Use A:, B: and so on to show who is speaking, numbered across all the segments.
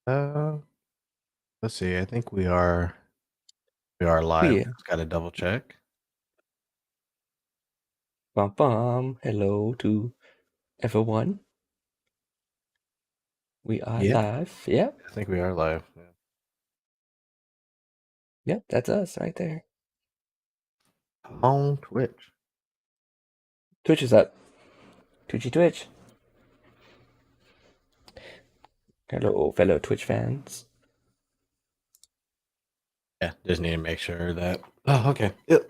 A: Uh, let's see. I think we are live.
B: Yeah.
A: Just gotta double check.
B: Bum bum. Hello to everyone. We are
A: Yeah,
B: live. Yep.
A: I think we are live. Yeah.
B: Yep. That's us right there.
A: On Twitch.
B: Twitch is up. Twitchy Twitch. Hello, fellow Twitch fans.
A: Yeah, just need to make sure that. Oh, okay. Yep.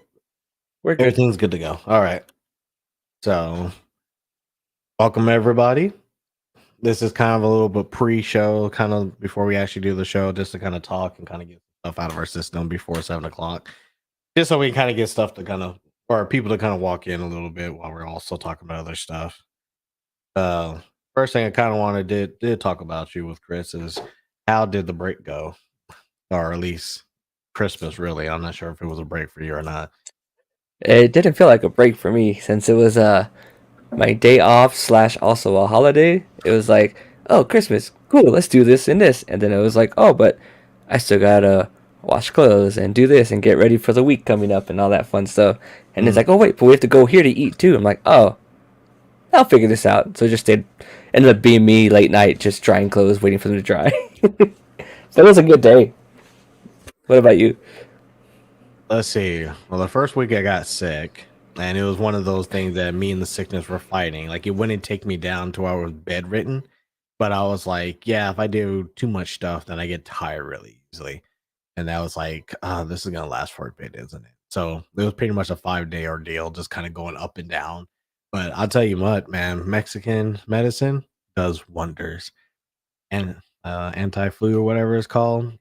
B: We're good.
A: Everything's good to go. All right. So, welcome everybody. This is kind of a little bit pre-show, kind of before we actually do the show, just to kind of talk and kind of get stuff out of our system before 7 o'clock, just so we kind of get stuff to kind of, or people to kind of walk in a little bit while we're also talking about other stuff. Uh, First thing I kind of wanted did talk about you with Chris is how did the break go, or at least Christmas? Really, I'm not sure if it was a break for you or not.
B: It didn't feel like a break for me since it was my day off slash also a holiday. It was like, oh, Christmas, cool, let's do this and this. And then it was like, oh, but I still gotta wash clothes and do this and get ready for the week coming up and all that fun stuff. And it's
A: Mm.
B: like, oh wait, but we have to go here to eat too. I'm like, oh, I'll figure this out. So just ended up being me late night, just drying clothes, waiting for them to dry. So it was a good day. What about you?
A: Let's see. Well, the first week I got sick, and it was one of those things that me and the sickness were fighting. Like it wouldn't take me down to where I was bedridden, but I was like, yeah, if I do too much stuff, then I get tired really easily. And that was like, this is gonna last for a bit, isn't it? So it was pretty much a 5 day ordeal, just kind of going up and down. But I'll tell you what, man, Mexican medicine does wonders. And anti-flu or whatever it's called.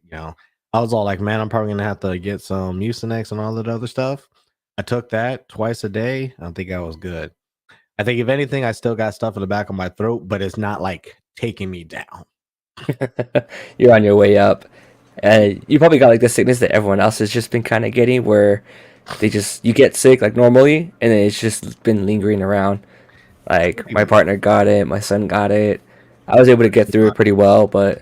A: I was all like, man, I'm probably gonna have to get some Mucinex and all that other stuff. I took that twice a day. I think I was good. I think if anything, I still got stuff in the back of my throat, but it's not like taking me down.
B: You're on your way up. And you probably got like the sickness that everyone else has just been kind of getting, where you get sick like normally, and then it's just been lingering around. Like
A: Pretty
B: my
A: much.
B: partner got it, my son got it. I was able to get through it pretty well, but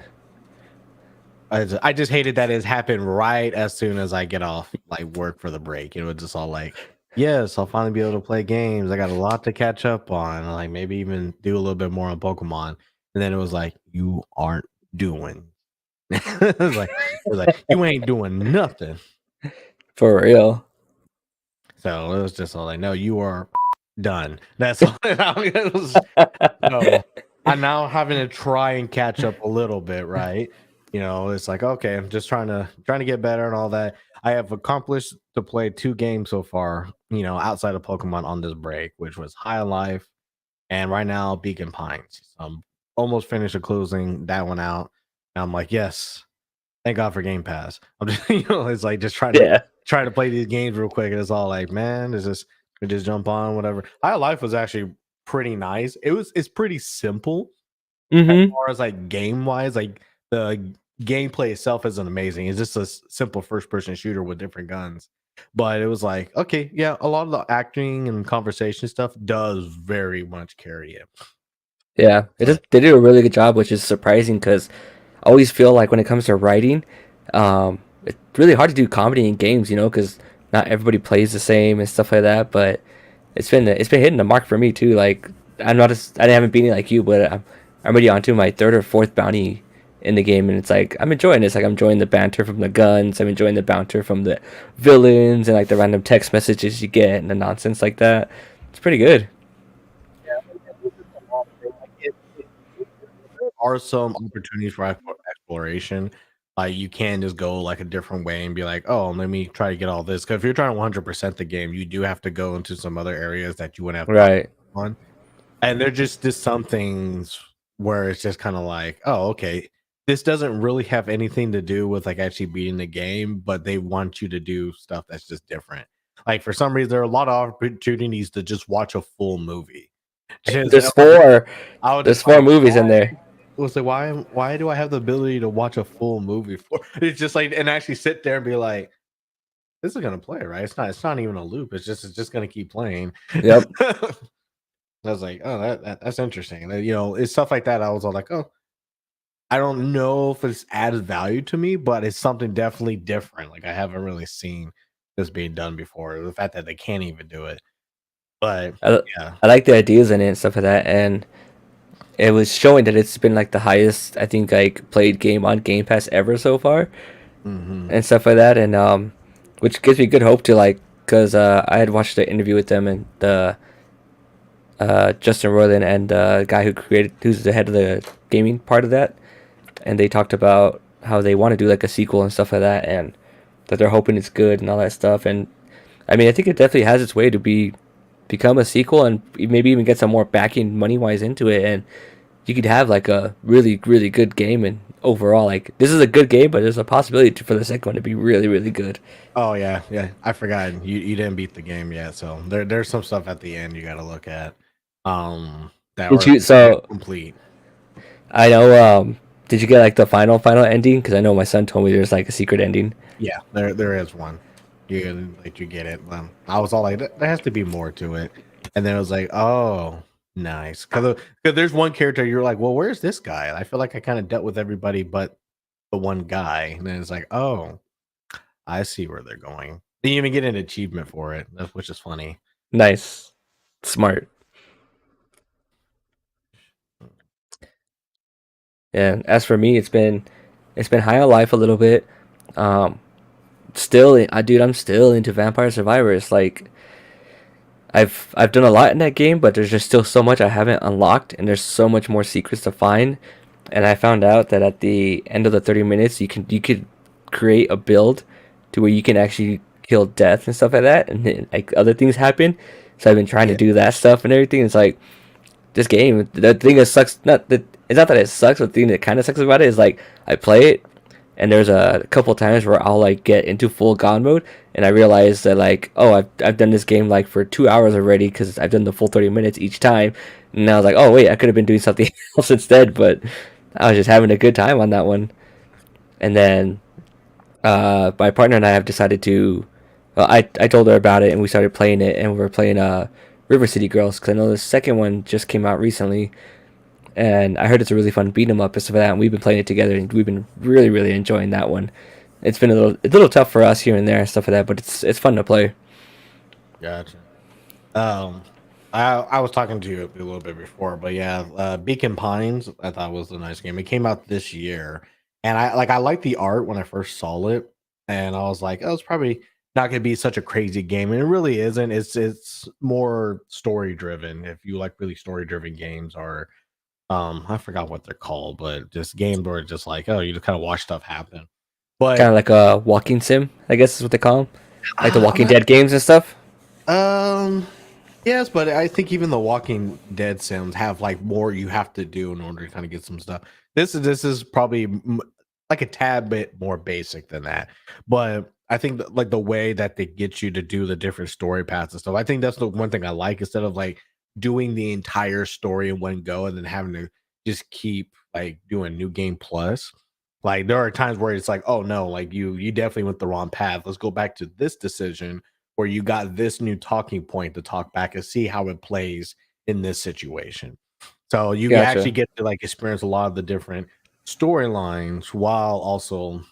A: I just hated that it happened right as soon as I get off like work for the break. It was just all like, yes, I'll finally be able to play games. I got a lot to catch up on, like maybe even do a little bit more on Pokemon. And then it was like, you aren't doing. it was like you ain't doing nothing.
B: for real.
A: So it was just all like, no, you are done. That's all. It was, so I'm now having to try and catch up a little bit, right? It's like, okay, I'm just trying to get better and all that. I have accomplished to play 2 games so far, outside of Pokemon on this break, which was High on Life and right now Beacon Pines. I'm almost finished closing that one out. And I'm like, yes, thank God for Game Pass. I'm just, it's like just
B: Yeah.
A: trying to play these games real quick, and it's all like, man, we just jump on whatever. High on Life was actually pretty nice. It's pretty simple as
B: Mm-hmm.
A: far as like game wise. Like the gameplay itself isn't amazing. It's just a simple first person shooter with different guns. But it was like, okay, yeah, a lot of the acting and conversation stuff does very much carry it.
B: Yeah.
A: But
B: They did a really good job, which is surprising because I always feel like when it comes to writing, it's really hard to do comedy in games, because not everybody plays the same and stuff like that. But it's been hitting the mark for me too. Like I haven't beaten it like you, but I'm already onto my third or fourth bounty in the game, and it's like I'm enjoying this. Like I'm enjoying the banter from the guns. I'm enjoying the banter from the villains and like the random text messages you get and the nonsense like that. It's pretty good.
A: there are some opportunities for exploration. Like you can just go like a different way and be like, oh, let me try to get all this. Because if you're trying to 100% the game, you do have to go into some other areas that you wouldn't have time
B: Right.
A: on. And they're just some things where it's just kind of like, oh, okay, this doesn't really have anything to do with like actually beating the game, but they want you to do stuff that's just different. Like for some reason, there are a lot of opportunities to just watch a full movie. Just
B: There's four.
A: I was
B: There's
A: just
B: four
A: like,
B: movies in there.
A: was like, why do I have the ability to watch a full movie for? It's just like and actually sit there and be like, this is gonna play, right? It's not even a loop. It's just gonna keep playing.
B: Yep.
A: I was like, oh, that's interesting. And, it's stuff like that. I was all like, oh, I don't know if it's added value to me, but it's something definitely different. Like I haven't really seen this being done before. The fact that they can't even do it, but
B: I,
A: yeah.
B: I like the ideas in it and stuff like that, and it was showing that it's been like the highest I think like played game on Game Pass ever so far
A: Hmm.
B: and stuff like that, and which gives me good hope to like because I had watched the interview with them and the Justin Roiland and the guy who's the head of the gaming part of that, and they talked about how they want to do like a sequel and stuff like that, and that they're hoping it's good and all that stuff. And I mean, I think it definitely has its way to become a sequel and maybe even get some more backing money wise into it, and you could have like a really good game. And overall, like this is a good game, but there's a possibility for the second one to be really good.
A: Oh yeah, yeah. I forgot you didn't beat the game yet, so there's some stuff at the end you got to look at. That
B: Did
A: are
B: you?
A: that
B: So
A: complete.
B: I know. Did you get like the final ending? Because I know my son told me there's like a secret ending.
A: Yeah, there is one. You get it. I was all like, there has to be more to it, and then it was like, oh, nice. Because there's one character you're like, well, where's this guy? I feel like I kind of dealt with everybody but the one guy, and then it's like, oh, I see where they're going. They even get an achievement for it, which is funny.
B: Nice, smart. And as for me, it's been high on life a little bit. Um, still, dude, I'm still into Vampire Survivors. Like I've done a lot in that game, but there's just still so much I haven't unlocked, and there's so much more secrets to find. And I found out that at the end of the 30 minutes, you could create a build to where you can actually kill death and stuff like that, and then, like other things happen. So I've been trying to
A: Yeah,
B: do that stuff and everything. It's like this game, the thing that sucks, not that it's not that it sucks, but the thing that kind of sucks about it is like I play it, and there's a couple times where I'll like get into full god mode, and I realize that like, oh, I've done this game like for 2 hours already because I've done the full 30 minutes each time, and I was like, oh wait, I could have been doing something else instead, but I was just having a good time on that one. And then my partner and I have decided to. Well, I told her about it, and we started playing it, and we're playing River City Girls because I know the second one just came out recently, and I heard it's a really fun beat 'em up and stuff like that. And we've been playing it together, and we've been really enjoying that one. It's been a little tough for us here and there and stuff like that, but it's fun to play.
A: gotcha. Um, I was talking to you a little bit before, but yeah, Beacon Pines I thought was a nice game. It came out this year, and I liked the art when I first saw it, and I was like, oh, it's probably not gonna be such a crazy game, and it really isn't. It's more story driven. If you like really story driven games, or I forgot what they're called, but just games where it's just like, oh, you just kind of watch stuff happen.
B: Kind
A: But
B: of like a walking sim, I guess is what they call them, like the
A: I'm
B: Walking
A: not,
B: Dead games and stuff.
A: yes, but I think even the Walking Dead Sims have like more you have to do in order to kind of get some stuff. This is probably like a tad bit more basic than that, but I think that, like the way that they get you to do the different story paths and stuff. I think that's the one thing I like instead of like doing the entire story in one go and then having to just keep like doing new game plus. Like there are times where it's like, oh no, like you definitely went the wrong path. Let's go back to this decision where you got this new talking point to talk back and see how it plays in this situation. So you actually
B: Gotcha.
A: get to like experience a lot of the different storylines while also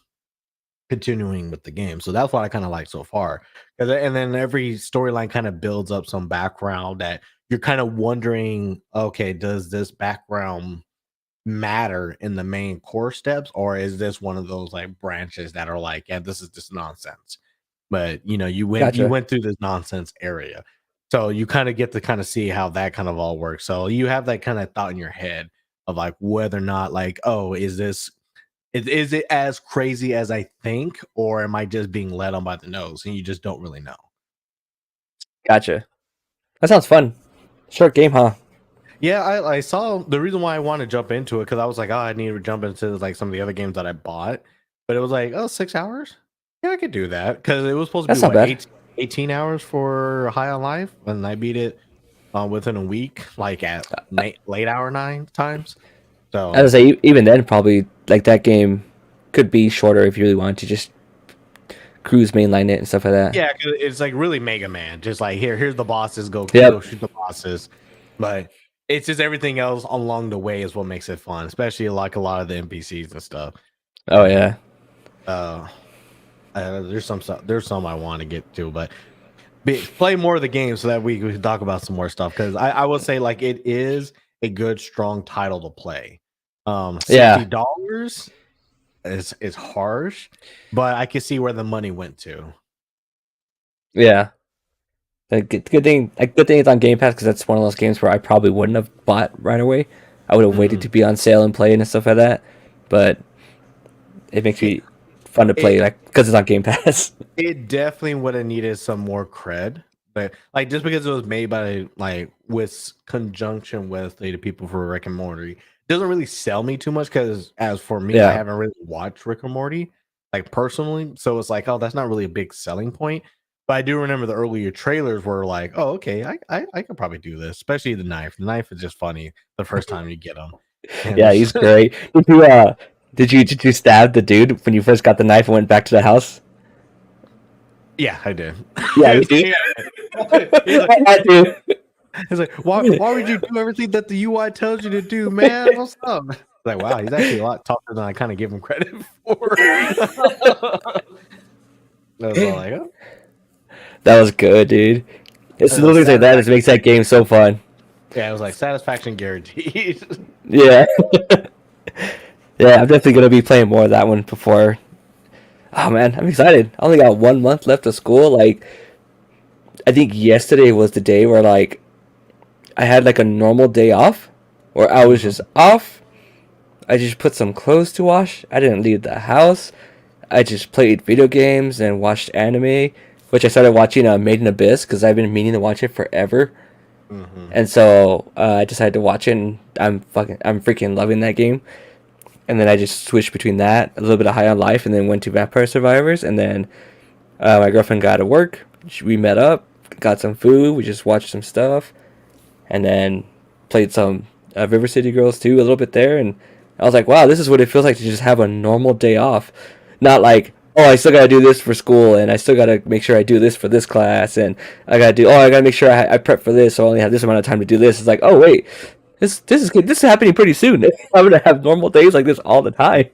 A: continuing with the game. So that's what I kind of like so far. And then every storyline kind of builds up some background that you're kind of wondering, okay, does this background matter in the main core steps, or is this one of those like branches that are like, yeah, this is just nonsense? But you
B: Gotcha.
A: went through this nonsense area, so you kind of get to kind of see how that kind of all works. So you have that kind of thought in your head of like whether or not like, oh, is it as crazy as I think, or am I just being led on by the nose and you just don't really know?
B: Gotcha. That sounds fun. Short game, huh?
A: Yeah, I saw the reason why I want to jump into it because I was like, oh, I need to jump into like some of the other games that I bought, but it was like, oh, 6 hours. Yeah, I could do that because it was supposed to be
B: That's not
A: what
B: bad.
A: 18 hours for High on Life, and I beat it within a week, like at late hour nine times.
B: As
A: So
B: I say, even then, probably like that game could be shorter if you really want to just cruise mainline it and stuff like that.
A: yeah, 'cause it's like really Mega Man, just like here's the bosses, go
B: Yep.
A: shoot the bosses, but. It's just everything else along the way is what makes it fun, especially like a lot of the NPCs and stuff.
B: Oh yeah.
A: Uh, there's some stuff, there's some I want to get to, but play more of the game so that we can talk about some more stuff. Because I will say, like, it is a good, strong title to play.
B: Yeah.
A: $60 is harsh, but I can see where the money went to.
B: Yeah. The good thing it's on Game Pass because that's one of those games where I probably wouldn't have bought right away. I would have waited to be on sale and play and stuff like that. But it makes
A: It,
B: me fun to play
A: it
B: like because it's on Game Pass.
A: it definitely would have needed some more cred, but like just because it was made by like with conjunction with the people for Rick and Morty doesn't really sell me too much. Because as for me, I
B: Yeah.
A: haven't really watched Rick and Morty like personally, so it's like, oh, that's not really a big selling point. But I do remember the earlier trailers were like, oh, okay, I could probably do this, especially the knife. The knife is just funny the first time you get them,
B: Yeah,
A: and
B: he's great. Did you stab the dude when you first got the knife and went back to the house?
A: yeah, I did.
B: Yeah, me too.
A: He's like,
B: I do.
A: He's like, why would you do everything that the UI tells you to do, man? What's up? Like, wow, he's actually a lot tougher than I kind of give him credit for. I was all like, oh.
B: That was good, dude. It's
A: It
B: little
A: was
B: things like that that makes that game so fun.
A: Yeah, it was like satisfaction guaranteed.
B: Yeah. Yeah, I'm definitely gonna be playing more of that one before. Oh man, I'm excited. I only got 1 month left of school. Like, I think yesterday was the day where like I had like a normal day off, where I was just off. I just put some clothes to wash. I didn't leave the house. I just played video games and watched anime, which I started watching Made in Abyss because I've been meaning to watch it forever.
A: Mm-hmm.
B: And so I decided to watch it, and I'm freaking loving that game. And then I just switched between that, a little bit of High on Life, and then went to Vampire Survivors. And then my girlfriend got to work. We met up, got some food. We just watched some stuff, and then played some River City Girls too, a little bit there. And I was like, wow, this is what it feels like to just have a normal day off, not like, oh, I still gotta do this for school, and I still gotta make sure I do this for this class, and I gotta make sure I prep for this, so I only have this amount of time to do this. It's like, oh wait, this is good. This is happening pretty soon. I'm gonna have normal days like this all the time.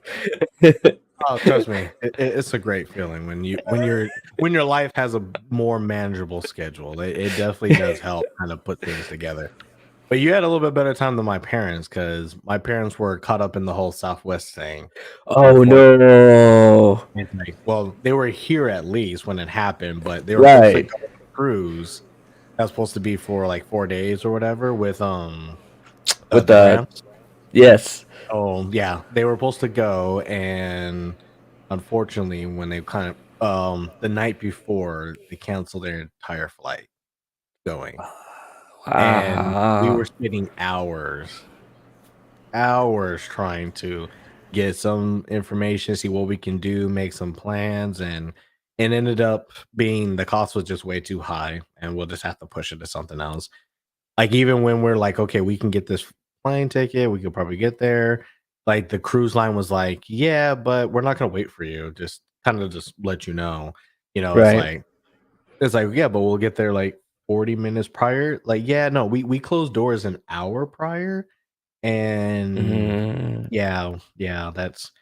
A: Oh, trust me, it's a great feeling when your life has a more manageable schedule. It definitely does help kind of put things together. But you had a little bit better time than my parents because my parents were caught up in the whole Southwest thing.
B: Oh no!
A: Well, they were here at least when it happened, but they were supposed to
B: Right,
A: go on a cruise. That was supposed to be for like 4 days or whatever with
B: with
A: the
B: the
A: Gramps.
B: yes.
A: Oh yeah, they were supposed to go, and unfortunately, when they kind of the night before, they canceled their entire flight going, and we were
B: Wow.
A: spending hours trying to get some information, see what we can do, make some plans, and it ended up being the cost was just way too high, and we'll just have to push it to something else. Like even when we're like, okay, we can get this plane ticket, we could probably get there. Like the cruise line was like, yeah, but we're not gonna wait for you. Just kind of just let you know. You know,
B: Right.
A: it's like, yeah, but we'll get there like 40 minutes prior. Like, yeah, no, we closed doors an hour prior. And
B: Mm,
A: yeah, yeah, that's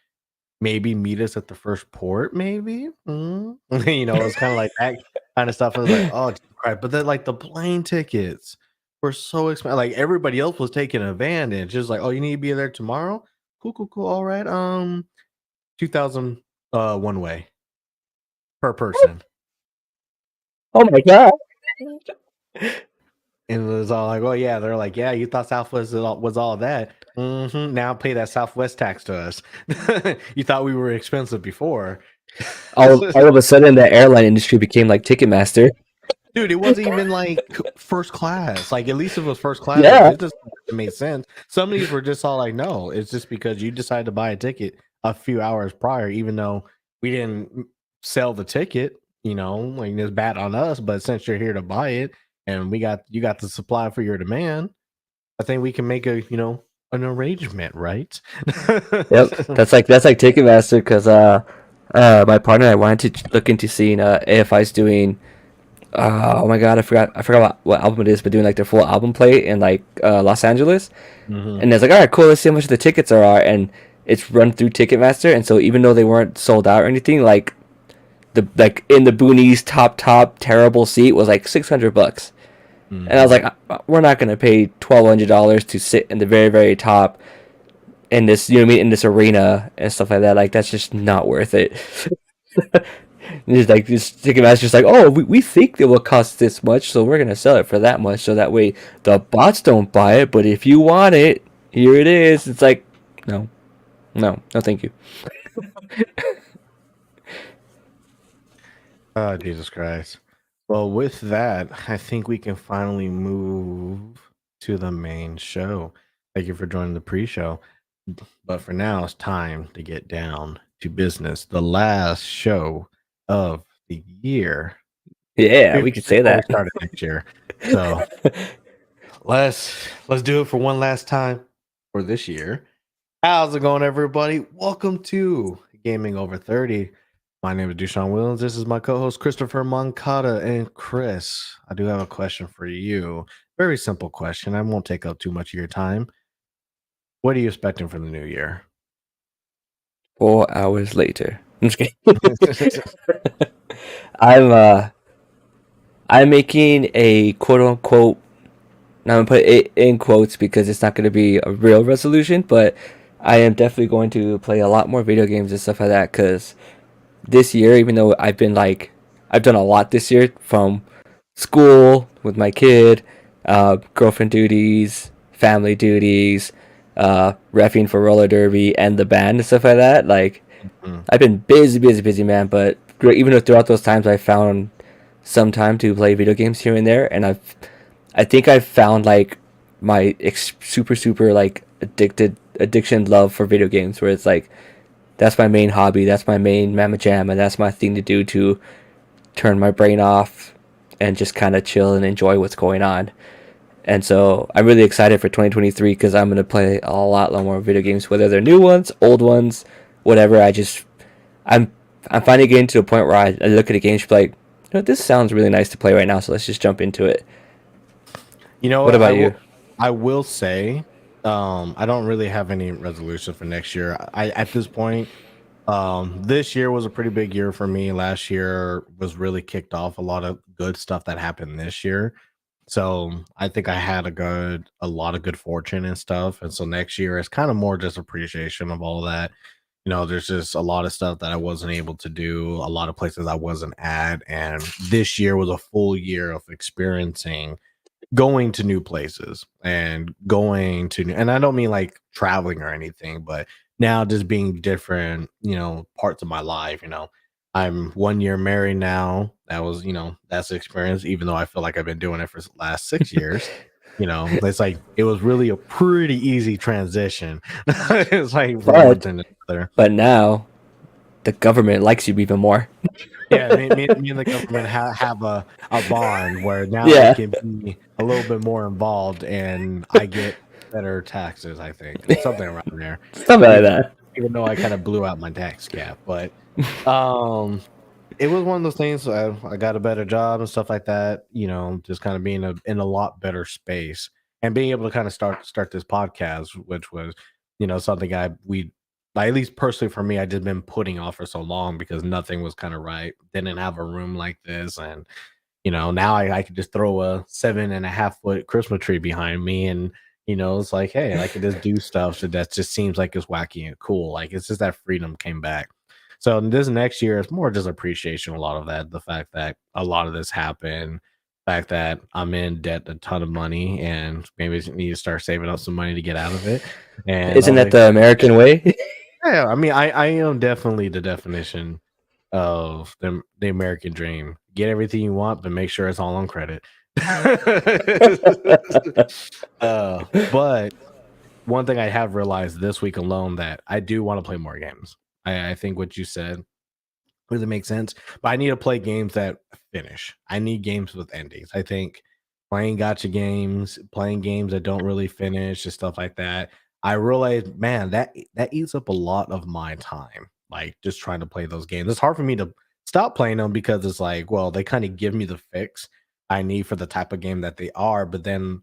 A: maybe meet us at the first port, maybe. You know, it's kind of like that kind of stuff. I was like, oh, Jesus Christ. But then, like, the plane tickets were so expensive. Like, everybody else was taking advantage. Just like, oh, you need to be there tomorrow. Cool, cool, cool. All right. 2000 one way per person.
B: oh my god.
A: And it was all like, oh yeah, they're like, yeah, you thought Southwest was all that. Now pay that Southwest tax to us. You thought we were expensive before.
B: All of a sudden, the airline industry became like Ticketmaster.
A: Dude, it wasn't even like first class. Like at least if it was first class, like
B: Yeah.
A: it just made sense. Some of these were just all like, no, it's just because you decided to buy a ticket a few hours prior, even though we didn't sell the ticket. You know, like it's bad on us. But since you're here to buy it, and you got the supply for your demand, I think we can make a an arrangement, right?
B: Yep. That's like Ticketmaster because my partner and I wanted to look into seeing AFI's doing Oh my god, I forgot what album it is, but doing like their full album play in like Los Angeles,
A: Hmm.
B: and it's like, all right, cool, let's see how much the tickets are, and it's run through Ticketmaster, and so even though they weren't sold out or anything, like the like in the boonies top terrible seat was like $600, and I was
A: Hmm.
B: like, we're not gonna pay $1,200 to sit in the very top in this, you know what I mean, in this arena and stuff like that. Like that's just not worth it. It's like this Ticketmaster's just like, oh, we think it will cost this much, so we're gonna sell it for that much, so that way the bots don't buy it. But if you want it, here it is. It's like, no, no, thank you.
A: Oh, Jesus Christ. Well, with that, I think we can finally move to the main show. Thank you for joining the pre-show. But for now, it's time to get down to business. The last show of the year
B: Yeah,
A: be-
B: we could say
A: before we
B: that.
A: start it next year. So let's do it for one last time for this year. How's it going, everybody? Welcome to Gaming Over 30. My name is Dushawn Williams. This is my co-host Christopher Moncada. And Chris, I do have a question for you. Very simple question. I won't take up too much of your time. What are you expecting from the new year?
B: 4 hours later. I'm just kidding. I'm I'm making a quote unquote. Now I'm gonna put it in quotes because it's not gonna be a real resolution, but I am definitely going to play a lot more video games and stuff like that. Because this year, even though I've done a lot this year from school with my kid, girlfriend duties, family duties, refing for roller derby and the band and stuff like that. Like
A: Mm.
B: I've been busy, man. But even though throughout those times I found some time to play video games here and there, and I think I've found like my super like addiction love for video games, where it's like that's my main hobby, that's my main mamma jam, and that's my thing to do to turn my brain off and just kind of chill and enjoy what's going on. And so I'm really excited for 2023 because I'm gonna play a lot more video games, whether they're new ones, old ones, whatever. I'm I'm finally getting to the point where I look at a game and be like, you know, this sounds really nice to play right now, so let's just jump into it.
A: You know
B: What
A: what?
B: about you?
A: I will say, I don't really have any resolution for next year. I at this point, this year was a pretty big year for me. Last year was really kicked off a lot of good stuff that happened this year. So I think I had a lot of good fortune and stuff. And so next year is kind of more just appreciation of all that. You know, there's just a lot of stuff that I wasn't able to do, a lot of places I wasn't at. And this year was a full year of experiencing going to new places and going to and I don't mean like traveling or anything, but now just being different, parts of my life. I'm 1 year married now. That was, that's the experience, even though I feel like I've been doing it for the last 6 years. It's like it was really a pretty easy transition. It's like from one
B: But
A: thing to another.
B: now the government likes you even more.
A: Yeah, me and the government have a bond where now they
B: Yeah,
A: can be a little bit more involved, and I get better taxes. I think something around there.
B: something like
A: Even
B: that.
A: even though I kind of blew out my tax cap, but um, it was one of those things. I got a better job and stuff like that. Just kind of being in a lot better space and being able to kind of start this podcast, which was something at least personally for me, I just been putting off for so long because nothing was kind of right. Didn't have a room like this, and now I could just throw a 7.5 foot Christmas tree behind me, and it's like, hey, I could just do stuff that just seems like it's wacky and cool. Like it's just that freedom came back. So this next year is more just appreciation. A lot of that, the fact that a lot of this happened, fact that I'm in debt a ton of money, and maybe I need to start saving up some money to get out of it. And I
B: Isn't
A: was
B: that
A: like,
B: the American way?
A: yeah, I mean, I am definitely the definition of the American dream. Get everything you want, but make sure it's all on credit. But one thing I have realized this week alone that I do want to play more games. I think what you said really makes sense, but I need to play games that finish. I need games with endings. I think playing gotcha games, playing games that don't really finish and stuff like that. I realized, man, that eats up a lot of my time. Like just trying to play those games. It's hard for me to stopped playing them because it's like, well, they kind of give me the fix I need for the type of game that they are. But then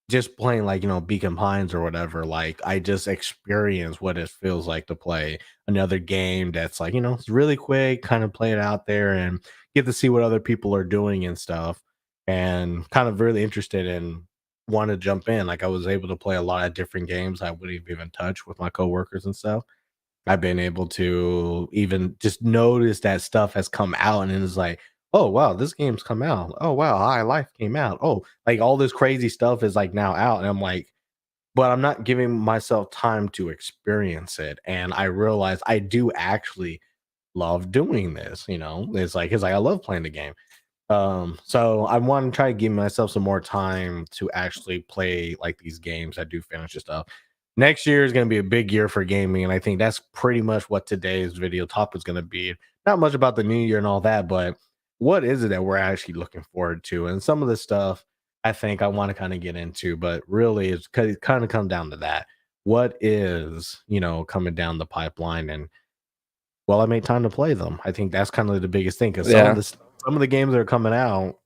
A: just playing like, Beacon Pines or whatever, like I just experience what it feels like to play another game that's like, it's really quick, kind of play it out there and get to see what other people are doing and stuff. And kind of really interested in want to jump in. Like I was able to play a lot of different games I wouldn't have even touched with my coworkers and stuff. I've been able to even just notice that stuff has come out and it's like, oh wow, this game's come out. Oh wow, High Life came out. Oh, like all this crazy stuff is like now out. And I'm like, but I'm not giving myself time to experience it. And I realize I do actually love doing this. It's like I love playing the game. So I want to try to give myself some more time to actually play like these games that do finish and stuff. Next year is going to be a big year for gaming, and I think that's pretty much what today's video topic is going to be. Not much about the new year and all that, but what is it that we're actually looking forward to? And some of the stuff I think I want to kind of get into, but really it's kind of come down to that. What is, coming down the pipeline? And well, I made time to play them. I think that's kind of the biggest thing because
B: Yeah.
A: some of the games that are coming out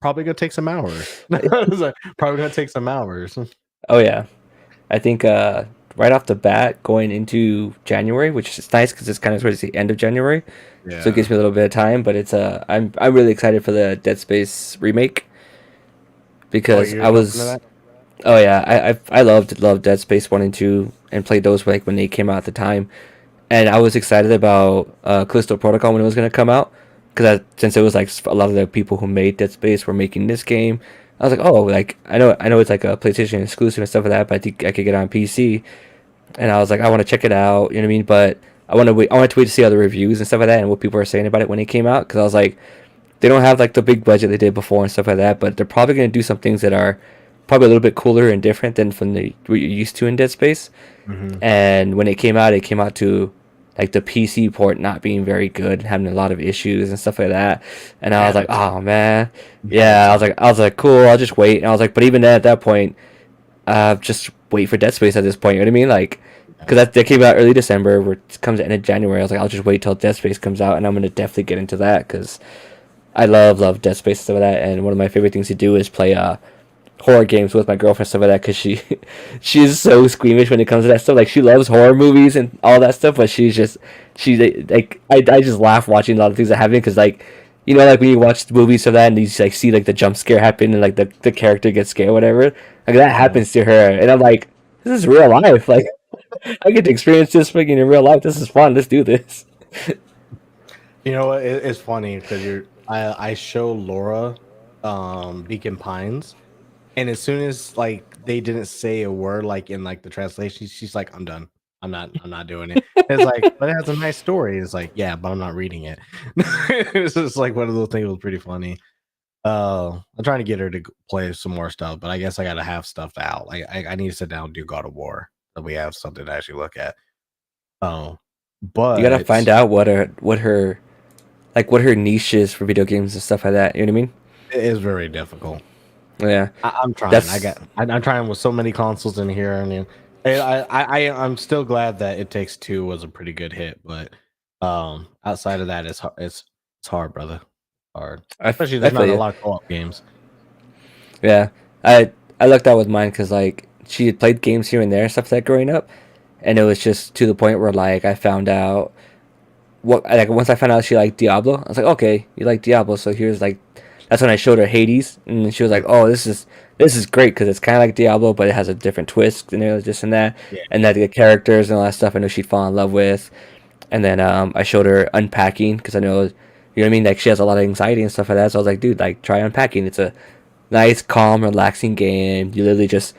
A: probably gonna take some hours. It's like, probably gonna take some hours.
B: Oh yeah. I think right off the bat, going into January, which is nice because it's kind of towards the end of January, so it
A: Yeah.
B: gives me a little bit of time. But I'm really excited for the Dead Space remake
A: Oh,
B: because
A: you're
B: I
A: jumping to
B: was
A: that?
B: oh yeah, I loved Dead Space 1 and 2 and played those like when they came out at the time, and I was excited about Callisto Protocol when it was gonna come out because since it was like a lot of the people who made Dead Space were making this game. I was like, oh, like I know it's like a PlayStation exclusive and stuff like that, but I think I could get it on PC. And I was like, I want to check it out, you know what I mean? But I want to wait. I want to wait to see other reviews and stuff like that, and what people are saying about it when it came out. Because I was like, they don't have like the big budget they did before and stuff like that, but they're probably gonna do some things that are probably a little bit cooler and different than from what you're used to in Dead Space.
A: Mhm.
B: And when it came out to like the PC port not being very good, having a lot of issues and stuff like that. And I was
A: Bad
B: like,
A: experience.
B: oh man,
A: Bad
B: yeah.
A: experience.
B: I was like, cool. I'll just wait. And I was like, but even then, at that point, just wait for Dead Space at this point. You know what I mean? Like, because
A: Yeah.
B: that came out early December, where it comes at the end of January. I was like, I'll just wait till Dead Space comes out, and I'm gonna definitely get into that because I love Dead Space and stuff like that. And one of my favorite things to do is play horror games with my girlfriend and stuff like that because she's so squeamish when it comes to that stuff. Like she loves horror movies and all that stuff, but she like I just laugh watching a lot of things that happen because like. You know, like when you watch movies of that and you just, like see like the jump scare happen and like the character gets scared, or whatever. Like that
A: Mhm.
B: happens to her, and I'm like, this is real life. Like I get to experience this freaking in real life. This is fun. Let's do this.
A: You know what? It's funny because I show Laura Beacon Pines, and as soon as like they didn't say a word like in like the translation, she's like, I'm done. I'm not doing it. It's like, but it has a nice story. It's like, yeah, but I'm not reading it. It's just like one of those things that was pretty funny. I'm trying to get her to play some more stuff, but I guess I gotta have stuff out. Like I need to sit down and do God of War, so we have something to actually look at. Oh,
B: You gotta
A: but
B: find out what her niche is for video games and stuff like that. You know what I mean?
A: it is very difficult.
B: Yeah,
A: I'm trying.
B: that's
A: I'm trying with so many consoles in here, and I'm still glad that It Takes Two was a pretty good hit, but outside of that, it's hard, brother. Hard, especially
B: I
A: there's
B: feel
A: not a
B: you.
A: lot of co-op games.
B: Yeah, I looked out with mine because like she had played games here and there and stuff like that growing up, and it was just to the point where like I found out what like once I found out she liked Diablo, I was like, okay, you like Diablo, so here's like that's when I showed her Hades, and then she was like, oh, this is great because it's kind of like Diablo, but it has a different twist and this and that,
A: Yeah,
B: and that the characters and all that stuff I know she'd fall in love with, and then I showed her Unpacking because I know. You know what I mean? Like she has a lot of anxiety and stuff like that. So I was like, dude, like try Unpacking. It's a nice, calm, relaxing game. You literally just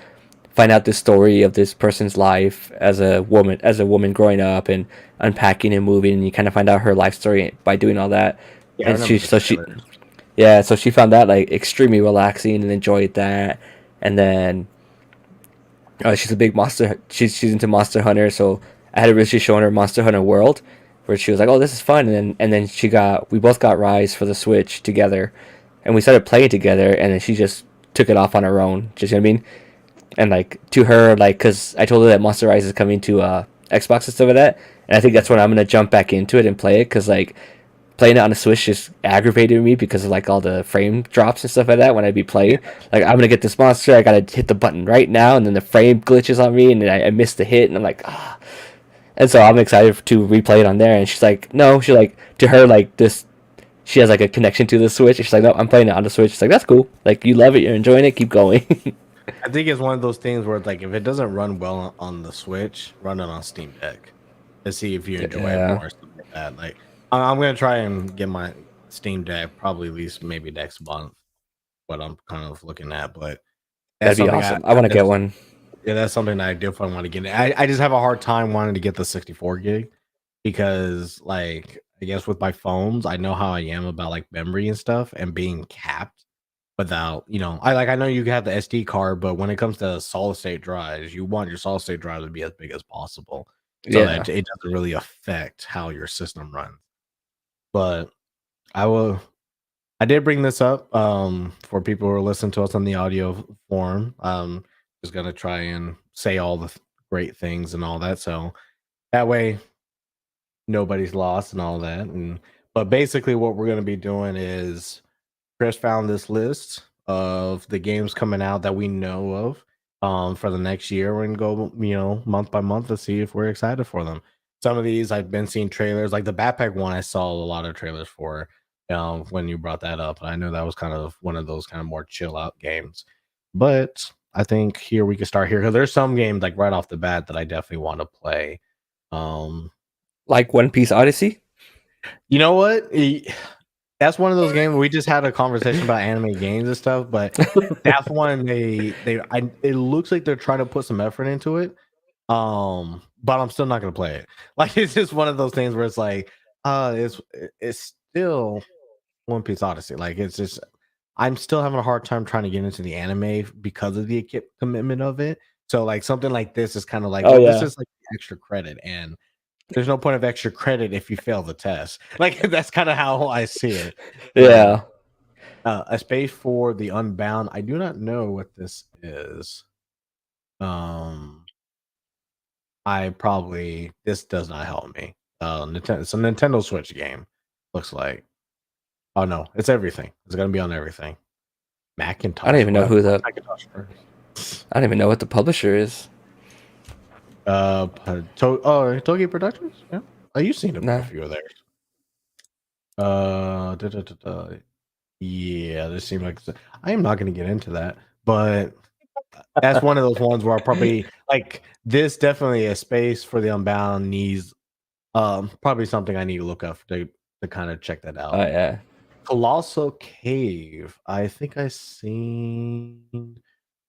B: find out the story of this person's life as a woman growing up and unpacking and moving, and you kind of find out her life story by doing all that.
A: yeah. I
B: And
A: remember the trailer.
B: yeah, so she found that like extremely relaxing and enjoyed that. And then she's a big monster. She's into Monster Hunter, so I had originally shown her Monster Hunter World, where she was like, "Oh, this is fun," and then we both got Rise for the Switch together, and we started playing together, and then she just took it off on her own. Just, you know what I mean? And like to her, like, cause I told her that Monster Rise is coming to Xbox and stuff like that. And I think that's when I'm gonna jump back into it and play it because like playing it on the Switch just aggravated me because of like all the frame drops and stuff like that when I'd be
A: Yeah.
B: playing. Like I'm gonna get this monster, I gotta hit the button right now, and then the frame glitches on me, and then I miss the hit, and I'm like, ah. And so I'm excited to replay it on there. And she's like, no, she's like, to her like this, she has like a connection to the Switch. And she's like, no, I'm playing it on the Switch. She's like, that's cool. Like you love it, you're enjoying it, keep going.
A: I think it's one of those things where it's like if it doesn't run well on the Switch, run it on Steam Deck to see if you enjoy it
B: Yeah,
A: more. Stuff like that. Like I'm gonna try and get my Steam Deck probably at least maybe next month. What I'm kind of looking at, but that's
B: that'd be
A: something
B: awesome. I want to get one.
A: yeah, that's something that I definitely want to get. I just have a hard time wanting to get the 64 gig because, like, I guess with my phones, I know how I am about like memory and stuff and being capped without, I know you have the SD card, but when it comes to solid state drives, you want your solid state drive to be as big as possible so
B: Yeah,
A: that it doesn't really affect how your system runs. But I will. I did bring this up for people who are listening to us on the audio form. Just gonna try and say all the great things and all that, so that way nobody's lost and all that. And but basically, what we're gonna be doing is Chris found this list of the games coming out that we know of for the next year. We're gonna go, month by month to see if we're excited for them. Some of these I've been seeing trailers, like the backpack one. I saw a lot of trailers for when you brought that up. I know that was kind of one of those kind of more chill out games. But I think here we can start here because there's some games like right off the bat that I definitely want to play. Um,
B: like One Piece Odyssey.
A: you know what? That's one of those games we just had a conversation about anime games and stuff, but that's one it looks like they're trying to put some effort into it. But I'm still not gonna play it. Like it's just one of those things where it's like, it's still One Piece Odyssey. Like it's just I'm still having a hard time trying to get into the anime because of the commitment of it. So like something like this is kind of like,
B: Oh
A: well, this
B: yeah,
A: is like extra credit, and there's no point of extra credit if you fail the test. Like that's kind of how I see it. But
B: yeah.
A: a space for the Unbound. I do not know what this is. Um, this does not help me. Nintendo, it's a Nintendo Switch game. Looks like. Oh no, it's everything. It's gonna be on everything.
B: I don't
A: Macintosh.
B: even know who the.
A: Macintosh first?
B: I don't even know what the publisher is.
A: Togi Productions. Yeah, you've seen a
B: Nah.
A: few of theirs. Da, da, da, da. Yeah, this seems like I am not going to get into that, but that's one of those ones where I probably like this. Definitely a space for the Unbound needs. Probably something I need to look up to kind of check that
B: Oh
A: out.
B: yeah.
A: Colossal Cave. I think I seen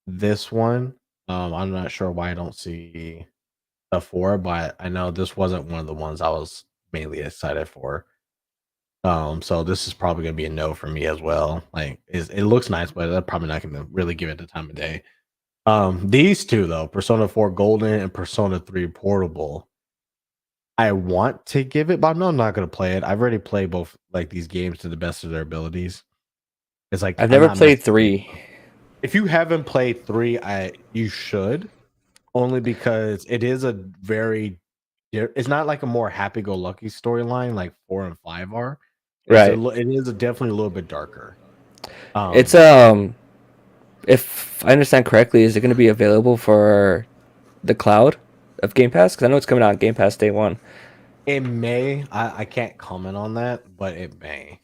A: this one. I'm not sure why I don't see stuff for it, but I know this wasn't one of the ones I was mainly excited for. So this is probably gonna be a no for me as well. Like it looks nice, but I'm probably not gonna really give it the time of day. These two though, Persona 4 Golden and Persona 3 Portable, I want to give it, but no, I'm not gonna play it. I've already played both like these games to the best of their abilities. It's like
B: I've
A: I'm
B: never
A: not messing.
B: played three.
A: If you haven't played 3, you should, only because it is a very it's not like a more happy-go-lucky storyline like 4 and 5 are.
B: Right.
A: It is definitely a little bit darker.
B: It's
A: Um,
B: if I understand correctly, is it going to be available for the cloud of Game Pass? Because I know it's coming out on Game Pass day one.
A: it may. I can't comment on that, but it may.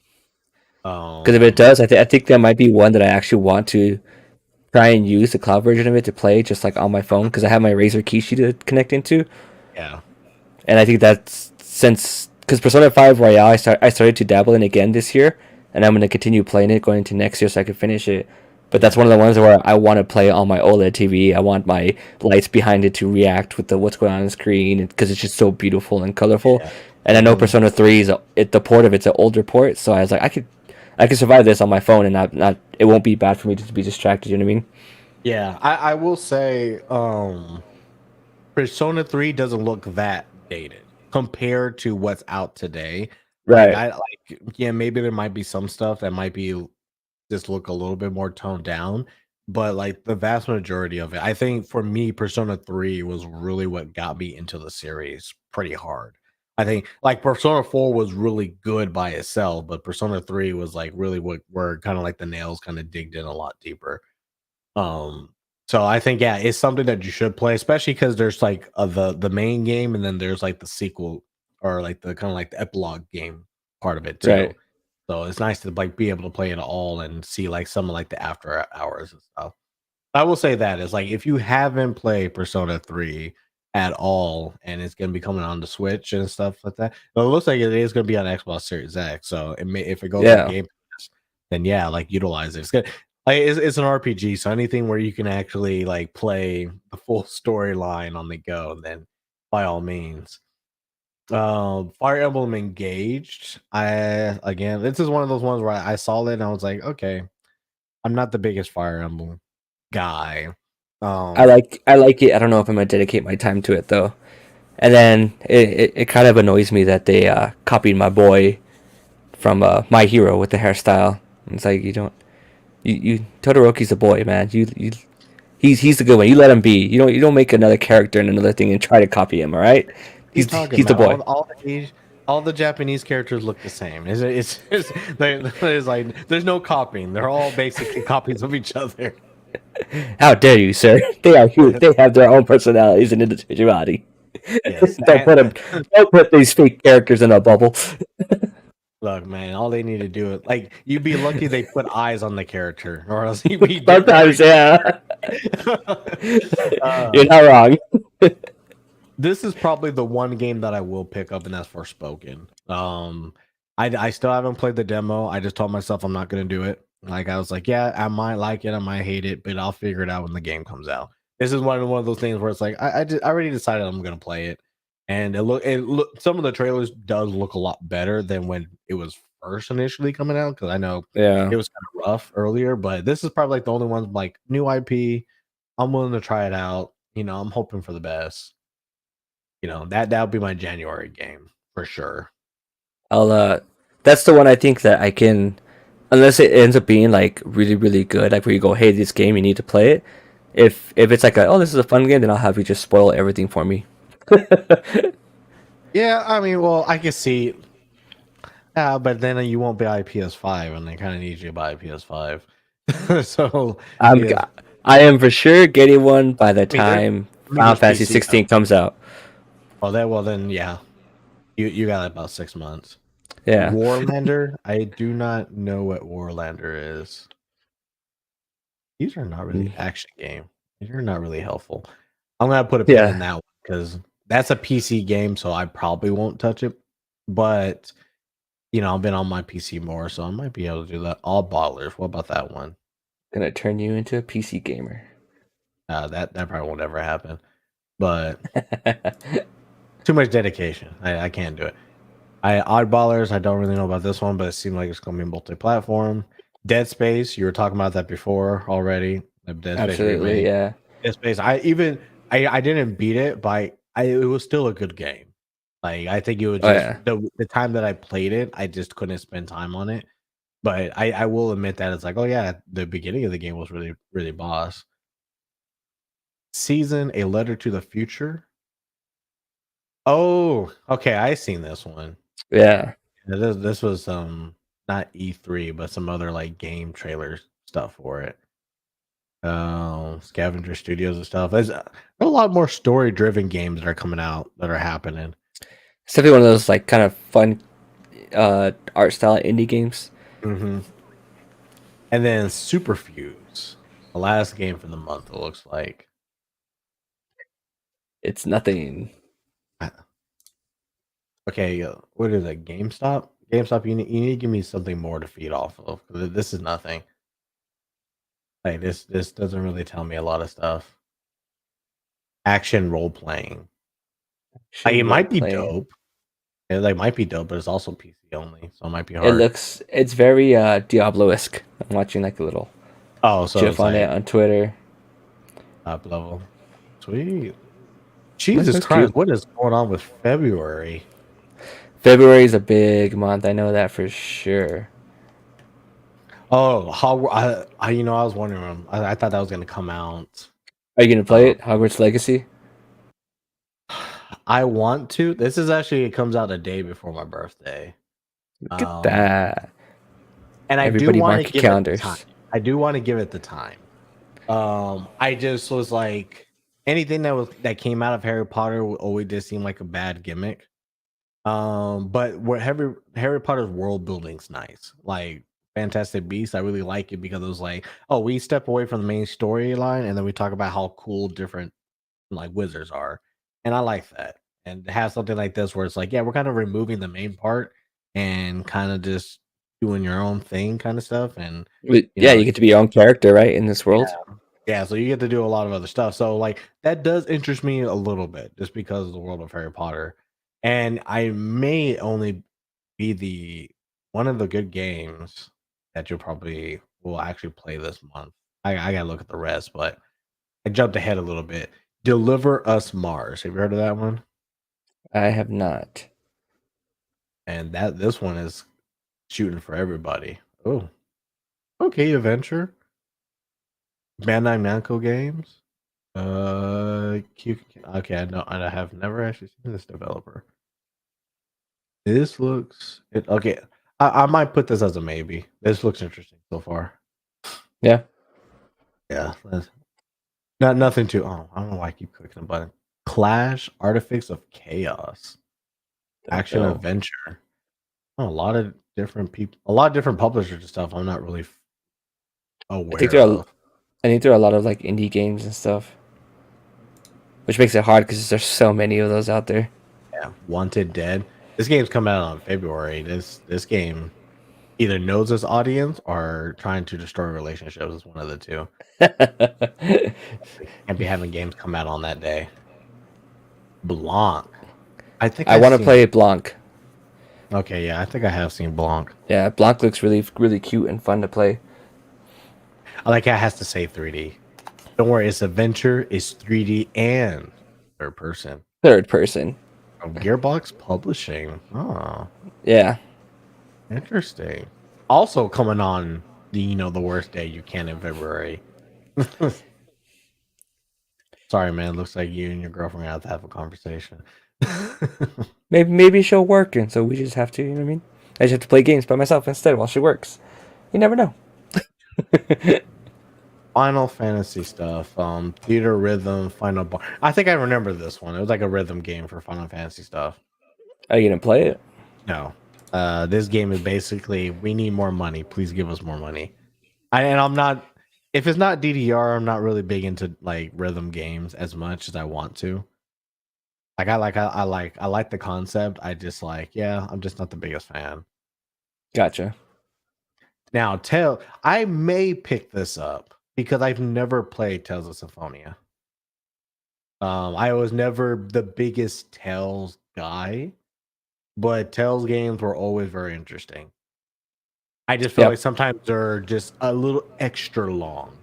B: Because if it
A: Um,
B: does, I think that might be one that I actually want to try and use the cloud version of it to play, just like on my phone, because I have my Razer Kishi to connect into,
A: yeah.
B: and I think that's since because Persona 5 Royale, I started to dabble in again this year, and I'm going to continue playing it going into next year so I can finish it. But that's
A: Yeah.
B: one of the ones where I want to play on my OLED TV. I want my lights behind it to react with the what's going on the screen because it's just so beautiful and colorful.
A: Yeah.
B: And I know
A: Mhm.
B: Persona 3 the port of it's an older port, so I was like I could survive this on my phone and not it won't be bad for me to be distracted. You know what I mean?
A: Yeah. I will say, Persona 3 doesn't look that dated compared to what's out today. Like
B: Right.
A: I like, yeah, maybe there might be some stuff that might be just look a little bit more toned down, but like the vast majority of it, I think for me, Persona 3 was really what got me into the series pretty hard. I think like Persona 4 was really good by itself, but Persona 3 was like really what where kind of like the nails kind of digged in a lot deeper. Um, so I think yeah, it's something that you should play, especially because there's like the main game, and then there's like the sequel or like the kind of like the epilogue game part of it too.
B: Right.
A: So it's nice to like be able to play it all and see like some of like the after hours and stuff. I will say that is like if you haven't played Persona 3 at all and it's gonna be coming on the Switch and stuff like that. Well, it looks like it is gonna be on Xbox Series X. So it may if it goes on
B: Yeah.
A: Game Pass, then yeah, like utilize it. It's good. Like it's an RPG, so anything where you can actually like play the full storyline on the go, then by all means. Fire Emblem Engaged. I again, this is one of those ones where I saw it and I was like, okay, I'm not the biggest Fire Emblem guy. Um,
B: I like it. I don't know if I'm gonna dedicate my time to it though. And then it kind of annoys me that they copied my boy from My Hero with the hairstyle. It's like you don't you Todoroki's a boy, man. You he's the good one. You let him be. You don't make another character in another thing and try to copy him. All right?
A: you talking
B: He's the
A: about
B: boy.
A: all the Japanese characters look the same. There's like there's no copying. They're all basically copies of each other.
B: How dare you, sir? They are huge. They have their own personalities and individuality.
A: Yes,
B: Don't put these fake characters in a bubble.
A: look, man. All they need to do is like you'd be lucky they put eyes on the character, or else he'd be
B: Sometimes,
A: different.
B: yeah.
A: uh,
B: You're not wrong.
A: this is probably the one game that I will pick up, and that's Forspoken. I still haven't played the demo. I just told myself I'm not going to do it. Like I was like, yeah, I might like it, I might hate it, but I'll figure it out when the game comes out. This is one of those things where it's like I already decided I'm going to play it, and it look some of the trailers does look a lot better than when it was first initially coming out because I know
B: Yeah.
A: it was kind of rough earlier, but this is probably like the only one like new IP. I'm willing to try it out. I'm hoping for the best. That'll be my January game for sure.
B: I'll that's the one I think that I can, unless it ends up being like really really good, like where you go, hey, this game you need to play it. If it's like oh, this is a fun game, then I'll have you just spoil everything for me.
A: Yeah, I mean, well, I can see, but then you won't buy a PS5, and they kind of need you to buy a PS5. So,
B: I'm
A: yeah,
B: I am for sure getting one by the
A: I mean,
B: time Final
A: there's
B: Fantasy
A: PC.
B: 16 comes out.
A: Well, then, yeah, you got about 6 months.
B: Yeah.
A: Warlander, I do not know what Warlander is. These are not really action game. These are not really helpful. I'm gonna put a pin in
B: Yeah.
A: that one because that's a PC game, so I probably won't touch it. But I've been on my PC more, so I might be able to do that. All bottlers. What about that one?
B: Gonna turn you into a PC gamer.
A: That probably won't ever happen. But too much dedication. I can't do it. Oddballers. I don't really know about this one, but it seemed like it's gonna be multi-platform. Dead Space. You were talking about that before already. The Dead Space
B: Absolutely,
A: remake.
B: yeah.
A: Dead Space. I didn't beat it, but it was still a good game. Like I think it was
B: Oh
A: just
B: yeah.
A: the time that I played it, I just couldn't spend time on it. But I will admit that it's like, oh yeah, the beginning of the game was really, really boss. Season A Letter to the Future. Oh, okay, I seen this one.
B: Yeah.
A: This was not E3, but some other like game trailer stuff for it. Scavenger Studios and stuff. There's a lot more story driven games that are coming out that are happening.
B: It's definitely one of those like kind of fun art style indie games.
A: Hmm. And then Superfuse, the last game for the month. It looks like.
B: It's nothing.
A: Okay, what is it? GameStop? GameStop, you need to give me something more to feed off of. This is nothing. Like this doesn't really tell me a lot of stuff. Action role playing. Like,
B: Action
A: it
B: role
A: might be
B: playing.
A: dope. It like might be dope, but it's also PC only, so it might be
B: It
A: hard.
B: looks it's very Diablo-esque. I'm watching like a little
A: Oh, so
B: GIF
A: it's
B: on it
A: like
B: on Twitter.
A: top level. Sweet.
B: This
A: Jesus
B: looks
A: Christ,
B: cute.
A: what is going on with February?
B: February is a big month. I know that for sure.
A: Oh, how I I was wondering. I thought that was gonna come out.
B: Are you gonna play
A: Uh,
B: it? Hogwarts Legacy?
A: I want to. This is actually it comes out a day before my birthday.
B: Look at
A: Um,
B: that.
A: and I do
B: Everybody
A: want to
B: mark your
A: give it the time.
B: calendars.
A: I do want to give it the time. I just was like anything that came out of Harry Potter always just seemed like a bad gimmick. But what Harry Potter's world building's nice. Like Fantastic Beasts, I really like it because it was like, oh, we step away from the main storyline and then we talk about how cool different like wizards are, and I like that. And to have something like this where it's like, yeah, we're kind of removing the main part and kind of just doing your own thing, kind of stuff, and you
B: Yeah,
A: know,
B: you get to be your own character, right, in this world.
A: yeah, so you get to do a lot of other stuff. So like that does interest me a little bit just because of the world of Harry Potter. And I may only be the one of the good games that you'll probably will actually play this month. I gotta look at the rest, but I jumped ahead a little bit. Deliver Us Mars. Have you heard of that one?
B: I have not.
A: And that this one is shooting for everybody. Oh, okay, adventure. Bandai Namco Games. Okay, I have never actually seen this developer. This looks okay. I might put this as a maybe. This looks interesting so far.
B: Yeah.
A: Yeah, not nothing too. Oh, I don't know why I keep clicking the button. Clash Artifacts of Chaos
B: Don't
A: action
B: know.
A: adventure. Oh, a lot of different people, a lot of different publishers and stuff. I'm not really
B: I think
A: aware
B: there are.
A: of.
B: I think there are a lot of like indie games and stuff, which makes it hard because there's so many of those out there.
A: Yeah, Wanted Dead. This game's coming out in February. This game either knows its audience or trying to destroy relationships. Is one of the two. Can't be having games come out on that day. Blanc. I think
B: I
A: I've
B: want to
A: seen.
B: play Blanc.
A: Okay, yeah, I think I have seen Blanc.
B: Yeah, Blanc looks really cute and fun to play.
A: I like how it has to say 3D. Don't worry, it's adventure, it's 3D and third person.
B: Third person.
A: Gearbox Publishing. Oh,
B: Yeah.
A: interesting. Also coming on the worst day you can in February. Sorry, man. Looks like you and your girlfriend have to have a conversation.
B: Maybe she'll work, and so we just have to. You know what I mean? I just have to play games by myself instead while she works. You never know.
A: Final Fantasy stuff. Theater Rhythm, Final Bar. I think I remember this one. It was like a rhythm game for Final Fantasy stuff.
B: Are you gonna play it?
A: No. This game is basically we need more money. Please give us more money. And I'm not if it's not DDR, I'm not really big into like rhythm games as much as I want to. Like I like the concept. I just like, yeah, I'm just not the biggest fan.
B: Gotcha.
A: Now, I may pick this up because I've never played Tales of Symphonia. I was never the biggest Tales guy, but Tales games were always very interesting. I just feel
B: Yep.
A: like sometimes they're just a little extra long.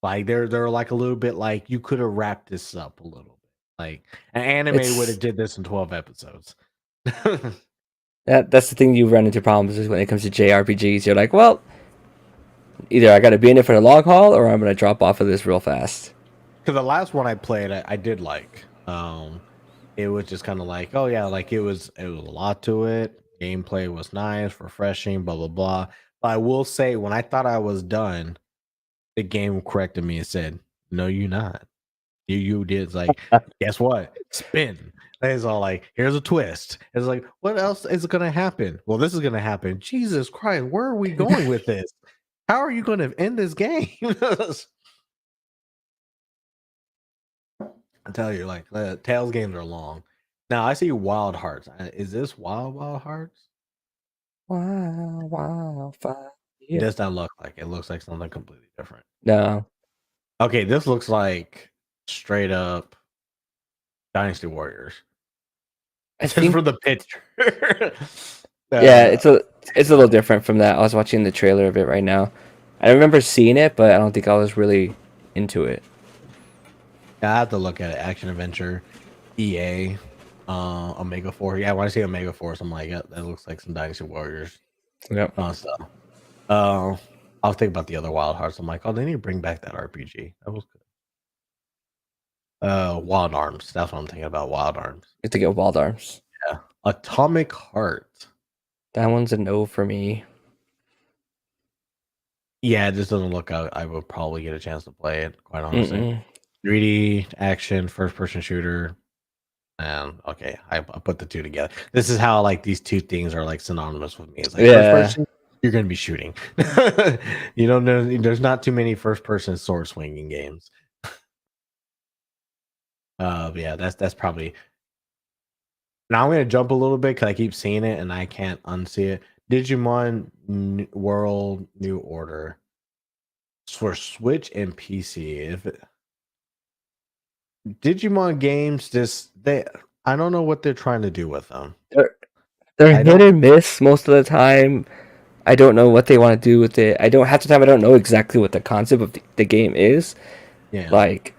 A: Like they're like a little bit like you could have wrapped this up a little bit. Like an anime would have
B: It's
A: did this in 12 episodes.
B: that's the thing you run into problems is when it comes to JRPGs. You're like, well, either I got to be in it for the long haul, or I'm gonna drop off of this real fast.
A: Because the last one I played, I did like. It was just kind of like, oh yeah, like it was a lot to it. Gameplay was nice, refreshing, blah blah blah. But I will say, when I thought I was done, the game corrected me and said, "No, you're not. You did." It's like, guess what? Spin. And it's all like, here's a twist. It's like, what else is gonna happen? Well, this is gonna happen. Jesus Christ, where are we going with this? How are you going to end this game? I tell you, like Tails games are long. Now I see Wild Hearts. Is this Wild Hearts?
B: Wow, fire.
A: It
B: Yeah.
A: does not look like. It looks like something completely different.
B: No,
A: Okay, this looks like straight up Dynasty Warriors.
B: I
A: Just
B: think
A: for the picture.
B: yeah,
A: uh,
B: it's a little different from that. I was watching the trailer of it right now. I remember seeing it, but I don't think I was really into it.
A: I have to look at it. Action adventure, EA, Omega Force. Yeah, when I see Omega Force, I'm like, yeah, that looks like some Dynasty Warriors
B: Yep.
A: stuff. Uh, I was thinking about the other Wild Hearts. I'm like, oh, they need to bring back that RPG. That was good. Wild Arms. That's what I'm thinking about. Wild Arms.
B: You have to get Wild Arms.
A: Yeah. Atomic Heart.
B: That one's a no for me.
A: Yeah, it just doesn't look out. I would probably get a chance to play it, quite honestly.
B: Mm-mm.
A: 3D action, first person shooter. And okay, I put the two together. This is how like these two things are like synonymous with me. It's like
B: Yeah.
A: first person, you're gonna be shooting. You don't know there's not too many first person sword swinging games. Yeah, that's probably now I'm gonna jump a little bit because I keep seeing it and I can't unsee it. Digimon World New Order for Switch and PC. If it, Digimon games, just they, I don't know what they're trying to do with them.
B: They're
A: I
B: hit
A: don't.
B: and miss most of the time. I don't know what they want to do with it. I don't half the time. I don't know exactly what the concept of the game is.
A: Yeah.
B: Like,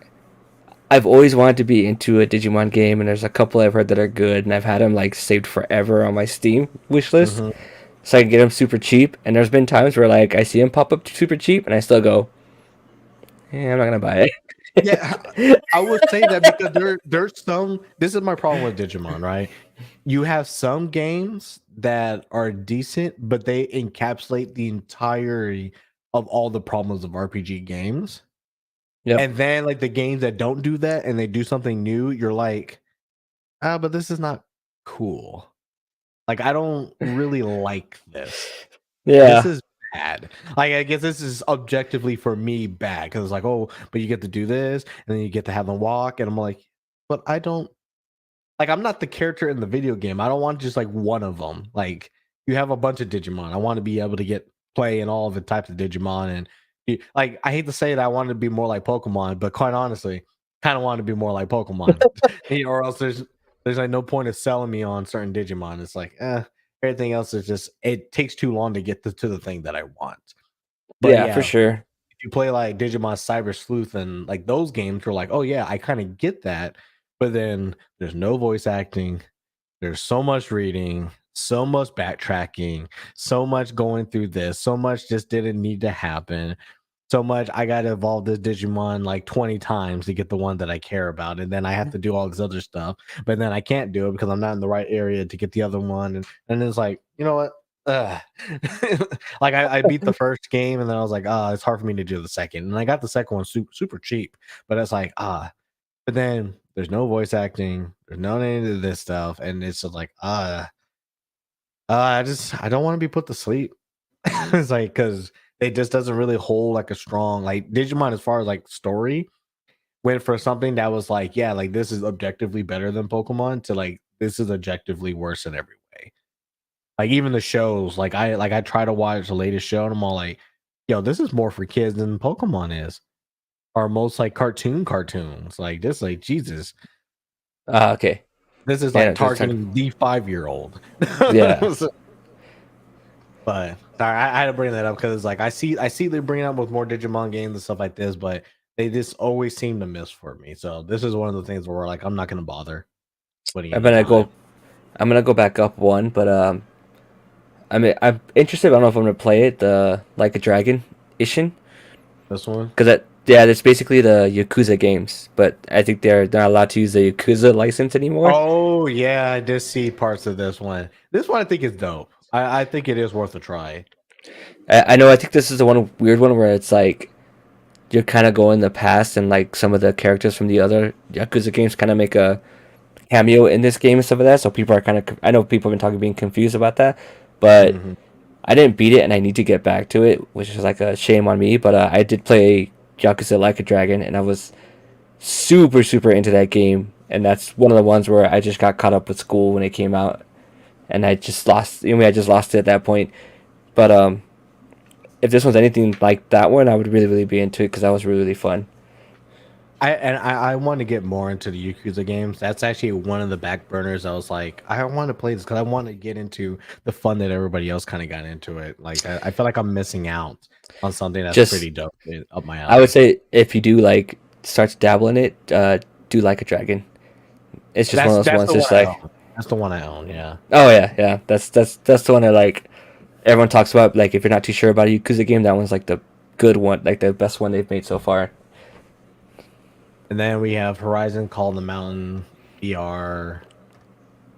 B: I've always wanted to be into a Digimon game, and there's a couple I've heard that are good, and I've had them like saved forever on my Steam wish list,
A: Mhm.
B: so I can get them super cheap. And there's been times where like I see them pop up super cheap, and I still go, "Yeah, I'm not gonna buy it."
A: Yeah, I would say that because there's some. This is my problem with Digimon, right? You have some games that are decent, but they encapsulate the entirety of all the problems of RPG games.
B: Yep.
A: And then like the games that don't do that and they do something new, you're like, ah, but this is not cool. Like I don't really like this. This
B: Yeah.
A: is bad. Like I guess this is objectively for me bad because it's like, oh, but you get to do this and then you get to have them walk, and I'm like, but I don't like. I'm not the character in the video game. I don't want just like one of them. Like you have a bunch of Digimon. I want to be able to get play in all of the types of Digimon, and like I hate to say it, I want to be more like Pokemon, but quite honestly, kind of want to be more like Pokemon, or else there's like no point of selling me on certain Digimon. It's like, everything else is just it takes too long to get to the thing that I want. But
B: Yeah, for
A: yeah,
B: sure.
A: if you play like Digimon Cyber Sleuth and like those games, you're like, oh yeah, I kind of get that. But then there's no voice acting. There's so much reading, so much backtracking, so much going through this, so much just didn't need to happen. So much I got to evolve this Digimon like 20 times to get the one that I care about. And then I have to do all this other stuff. But then I can't do it because I'm not in the right area to get the other one. And it's like, you know what? Ugh. Like I beat the first game and then I was like, it's hard for me to do the second. And I got the second one super cheap. But it's like, but then there's no voice acting, there's no any of this stuff. And it's just like, I don't want to be put to sleep. It's like because it just doesn't really hold like a strong like Digimon as far as like story went for something that was like, yeah, like this is objectively better than Pokemon to like this is objectively worse in every way. Like even the shows, I try to watch the latest show and I'm all like, yo, this is more for kids than Pokemon is. Or most like cartoons. Like this, like Jesus.
B: Okay.
A: This is
B: Yeah,
A: like
B: no, just
A: targeting the 5-year-old.
B: yeah.
A: But sorry, I had to bring that up because it's like I see they bring up with more Digimon games and stuff like this, but they just always seem to miss for me. So this is one of the things where like I'm not gonna bother putting
B: I'm
A: any
B: gonna
A: time.
B: go. I'm gonna go back up one, but I mean, I'm interested. I don't know if I'm gonna play it. The Like a Dragon Ishin,
A: This one.
B: because yeah, that's basically the Yakuza games, but I think they're not allowed to use the Yakuza license anymore.
A: Oh yeah, I did see parts of this one. This one I think is dope. I think it is worth a try.
B: I know. I think this is the one weird one where it's like you're kind of going in the past, and like some of the characters from the other Yakuza games kind of make a cameo in this game and stuff like that. So people are kind of. I know people have been talking, being confused about that, but
A: Mhm.
B: I didn't beat it, and I need to get back to it, which is like a shame on me. But I did play Yakuza Like a Dragon, and I was super into that game. And that's one of the ones where I just got caught up with school when it came out, and I just lost. I mean, I just lost it at that point. But if this one's anything like that one, I would really be into it because that was really fun.
A: I want to get more into the Yakuza games. That's actually one of the back burners. I was like, I want to play this because I want to get into the fun that everybody else kind of got into it. Like I feel like I'm missing out on something that's
B: Just
A: pretty dope up my
B: I would
A: alley.
B: say if you do like start to dabble in it, do Like a Dragon. It's just one of those
A: That's
B: ones.
A: the one
B: Just
A: I
B: like
A: own. That's the one I own. Yeah.
B: oh yeah, yeah. That's the one I like. everyone talks about, like, if you're not too sure about a Yakuza game, that one's like the good one, like the best one they've made so far.
A: And then we have Horizon Call of the Mountain VR.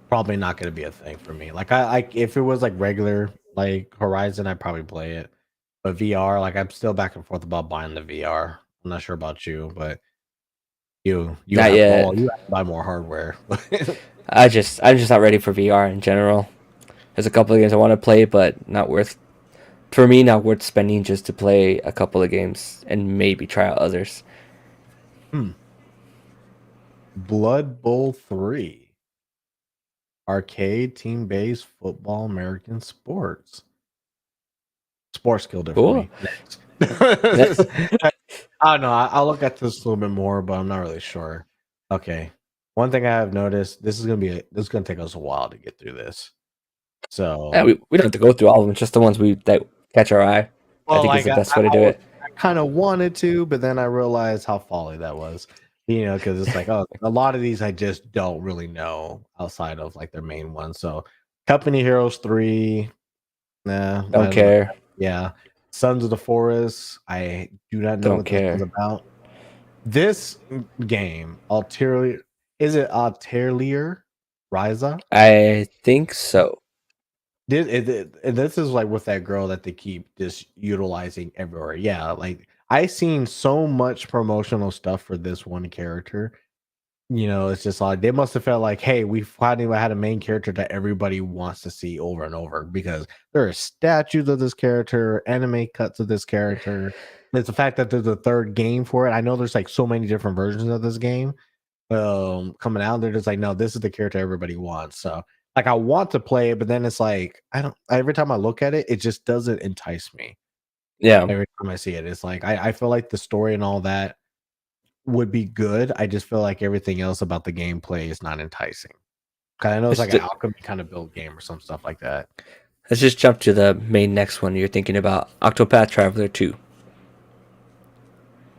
A: Probably not going to be a thing for me. Like I if it was like regular like Horizon, I'd probably play it. But VR, like I'm still back and forth about buying the VR. I'm not sure about you, but you
B: Not
A: have
B: yet.
A: you have to buy more hardware.
B: I'm just not ready for VR in general. There's a couple of games I want to play, but not worth for me. Not worth spending just to play a couple of games and maybe try out others.
A: Hmm. Blood Bowl 3. Arcade team-based football American sports. Sports killed it for
B: Cool.
A: me. Next. I don't know. I'll look at this a little bit more, but I'm not really sure. Okay. One thing I have noticed, this is gonna take us a while to get through this. So
B: Yeah, we don't have to go through all of them. Just the ones that catch our eye. I
A: well,
B: think is
A: like
B: the best way to do it.
A: I kind of wanted to, but then I realized how folly that was. Because it's like, oh, a lot of these I just don't really know outside of like their main ones. So, Company Heroes 3, nah, I
B: Don't
A: don't know.
B: care.
A: Yeah, Sons of the Forest, I do not know
B: Don't
A: what this is
B: care.
A: about. This game, Altair, is it Altair Ryza?
B: I think so.
A: And this is like with that girl that they keep just utilizing everywhere. Yeah, like I seen so much promotional stuff for this one character. It's just like they must have felt like, hey, we finally had a main character that everybody wants to see over and over because there are statues of this character, anime cuts of this character. It's the fact that there's a third game for it. I know there's like so many different versions of this game coming out. They're just like, no, this is the character everybody wants. So like I want to play it, but then it's like I don't every time I look at it, it just doesn't entice me.
B: Yeah.
A: Every time I see it. It's like I feel like the story and all that would be good. I just feel like everything else about the gameplay is not enticing. 'Cause I know it's
B: Let's,
A: like an
B: ju-
A: alchemy kind of build game or some stuff like that.
B: let's just jump to the main next one you're thinking about. Octopath Traveler 2.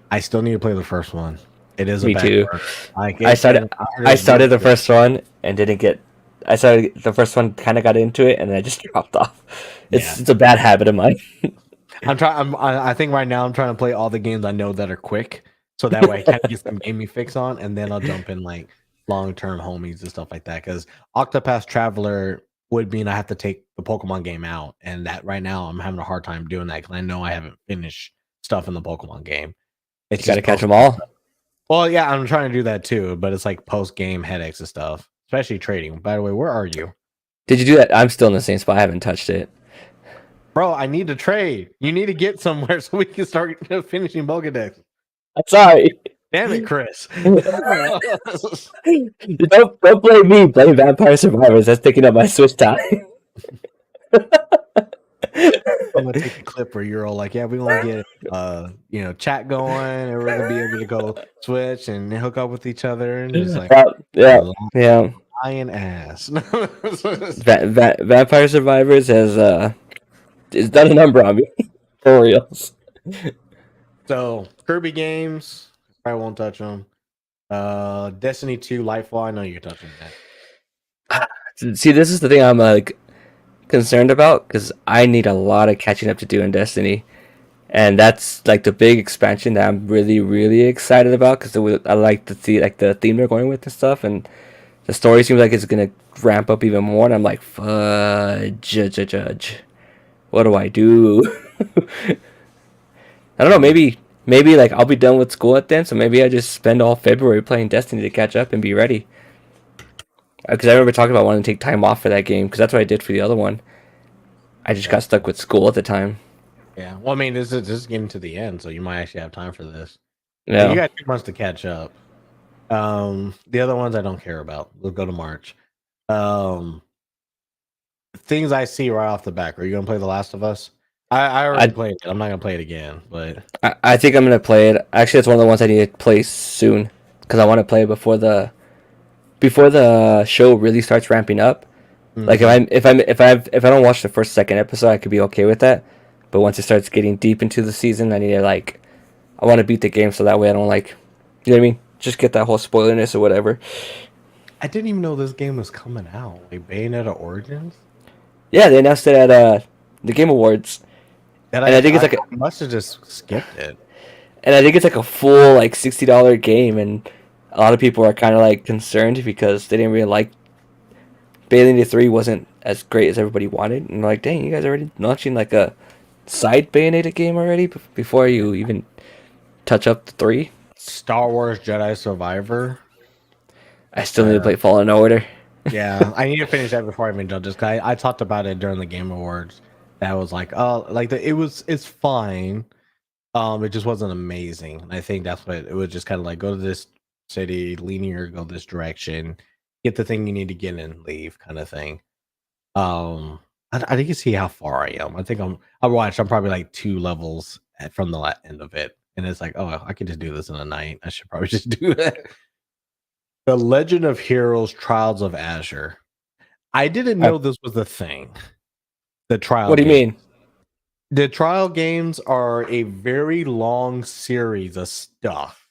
A: I still need to play the first one. It is a
B: Me
A: bad
B: too.
A: work. Like
B: I
A: it,
B: started
A: and I heard
B: I
A: it's really
B: started the
A: good.
B: first one and didn't get I started the first one, kind of got into it, and then I just dropped off.
A: Yeah.
B: It's a bad habit of mine.
A: I think right now I'm trying to play all the games I know that are quick, so that way I kind of get some gaming fix on, and then I'll jump in like long term homies and stuff like that. Because Octopath Traveler would mean I have to take the Pokemon game out, and that right now I'm having a hard time doing that because I know I haven't finished stuff in the Pokemon game.
B: You
A: It's
B: got to
A: just
B: catch
A: post.
B: them all.
A: Well, yeah, I'm trying to do that too, but it's like post game headaches and stuff, especially trading. By the way, where are you?
B: Did you do that? I'm still in the same spot. I haven't touched it.
A: Bro, I need to trade. You need to get somewhere so we can start finishing Pokedex.
B: I'm sorry.
A: Damn it, Chris.
B: Don't blame me. Blame Vampire Survivors. That's taking up my Switch time.
A: I'm gonna take a clip where you're all like, yeah, we want to get chat going, and we're gonna be able to go switch and hook up with each other, and just like
B: Yeah.
A: lying ass.
B: Vampire Survivors has done a number on me. For reals.
A: So Kirby games, I won't touch them. Destiny 2 Lightfall, I know you're touching that.
B: See, this is the thing I'm like concerned about because I need a lot of catching up to do in Destiny, and that's like the big expansion that I'm really, really excited about because I like to see like the theme they're going with and stuff, and the story seems like it's gonna ramp up even more. And I'm like, fudge, judge. What do I do? I don't know. Maybe like I'll be done with school at then, so maybe I just spend all February playing Destiny to catch up and be ready. Because I remember talking about wanting to take time off for that game because that's what I did for the other one. I just got stuck with school at the time.
A: Yeah, well, I mean, this is getting to the end, so you might actually have time for this.
B: Yeah,
A: You got 2 months to catch up. The other ones I don't care about. We'll go to March. Things I see right off the back. Are you gonna play The Last of Us? I already played it. I'm not gonna play it again, but
B: I think I'm gonna play it. Actually, it's one of the ones I need to play soon because I want to play it before the show really starts ramping up. Like if I don't watch the first second episode, I could be okay with that. But once it starts getting deep into the season, I need to I want to beat the game so that way I don't you know what I mean? Just get that whole spoilerness or whatever.
A: I didn't even know this game was coming out. Like Bayonetta Origins.
B: Yeah, they announced it at the Game Awards,
A: And
B: and I think it's
A: I
B: like
A: must have just skipped it.
B: a full like $60 game, and a lot of people are kind of like concerned because they didn't really like Bayonetta 3 wasn't as great as everybody wanted, and they're like, dang, you guys are already launching like a side Bayonetta game already before you even touch up the 3.
A: Star Wars Jedi Survivor.
B: I still need to play Fallen Order.
A: Yeah, I need to finish that before I even judge this guy. I talked about it during the Game Awards. That was like, oh, like it's fine. It just wasn't amazing. And I think that's what it was. Just kind of like go to this city, linear, go this direction, get the thing you need to get and leave, kind of thing. I think you see how far I am. I think I watched. I'm probably like 2 levels from the end of it, and it's like, oh, I could just do this in a night. I should probably just do that. The Legend of Heroes: Trials of Azure. I didn't know this was the thing. The trial.
B: What do you
A: game.
B: mean?
A: The trial games are a very long series of stuff.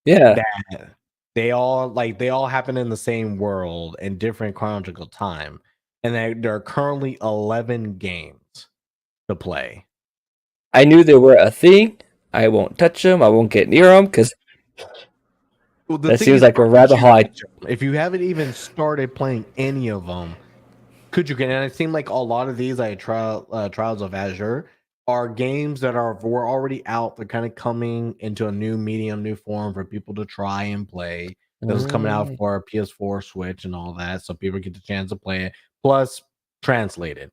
B: Yeah.
A: That they all happen in the same world in different chronological time, and there are currently 11 games to play.
B: I knew they were a thing. I won't touch them. I won't get near them because that seems like a rabbit hole.
A: If you haven't even started playing any of them, could you get? And it seemed like a lot of these, like Trials of Azure, are games that were already out. They're kind of coming into a new medium, new form for people to try and play. This is coming out for PS4, Switch, and all that, so people get the chance to play it. Plus, translated.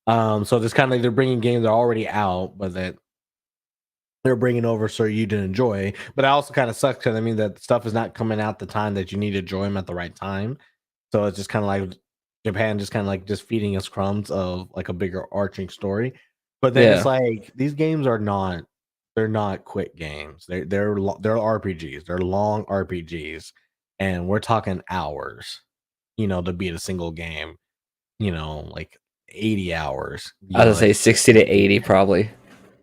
A: So it's kind of like they're bringing games that are already out, but that they're bringing over so you to enjoy. But it also kind of sucks because I mean that stuff is not coming out the time that you need to enjoy them at the right time. So it's just kind of like Japan just kind of like just feeding us crumbs of like a bigger arching story. But then it's like these games are not they're not quick games. They're RPGs. They're long RPGs, and we're talking hours. To beat a single game. Like 80 hours.
B: I was gonna say 60 to 80 probably.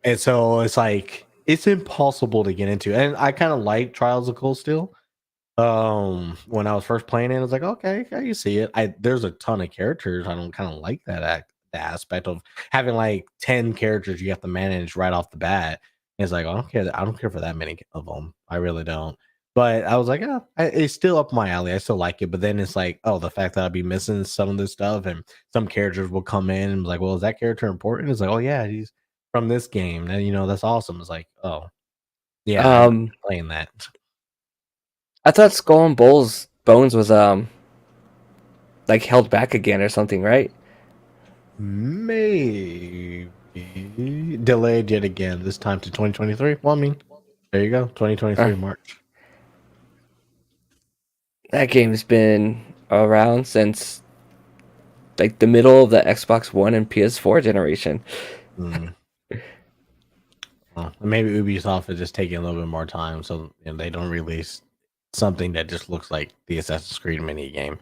A: And so it's like it's impossible to get into. And I kind of like Trials of Cold Steel. When I was first playing it, I was like, okay, I can see it. There's a ton of characters. I don't kind of like the aspect of having like 10 characters you have to manage right off the bat. And it's like, I don't care. I don't care for that many of them. I really don't. But I was like, yeah, it's still up my alley. I still like it. But then it's like, oh, the fact that I'll be missing some of this stuff, and some characters will come in and be like, well, is that character important? It's like, oh yeah, he's from this game. And that's awesome. It's like, oh, yeah, I'm playing that.
B: I thought Skull and Bones was like held back again or something, right?
A: Maybe delayed yet again. This time to 2023. Well, I mean, there you go, 2023 March.
B: That game's been around since like the middle of the Xbox One and PS4 generation.
A: Well, maybe Ubisoft is just taking a little bit more time, so they don't release something that just looks like the Assassin's Creed mini game.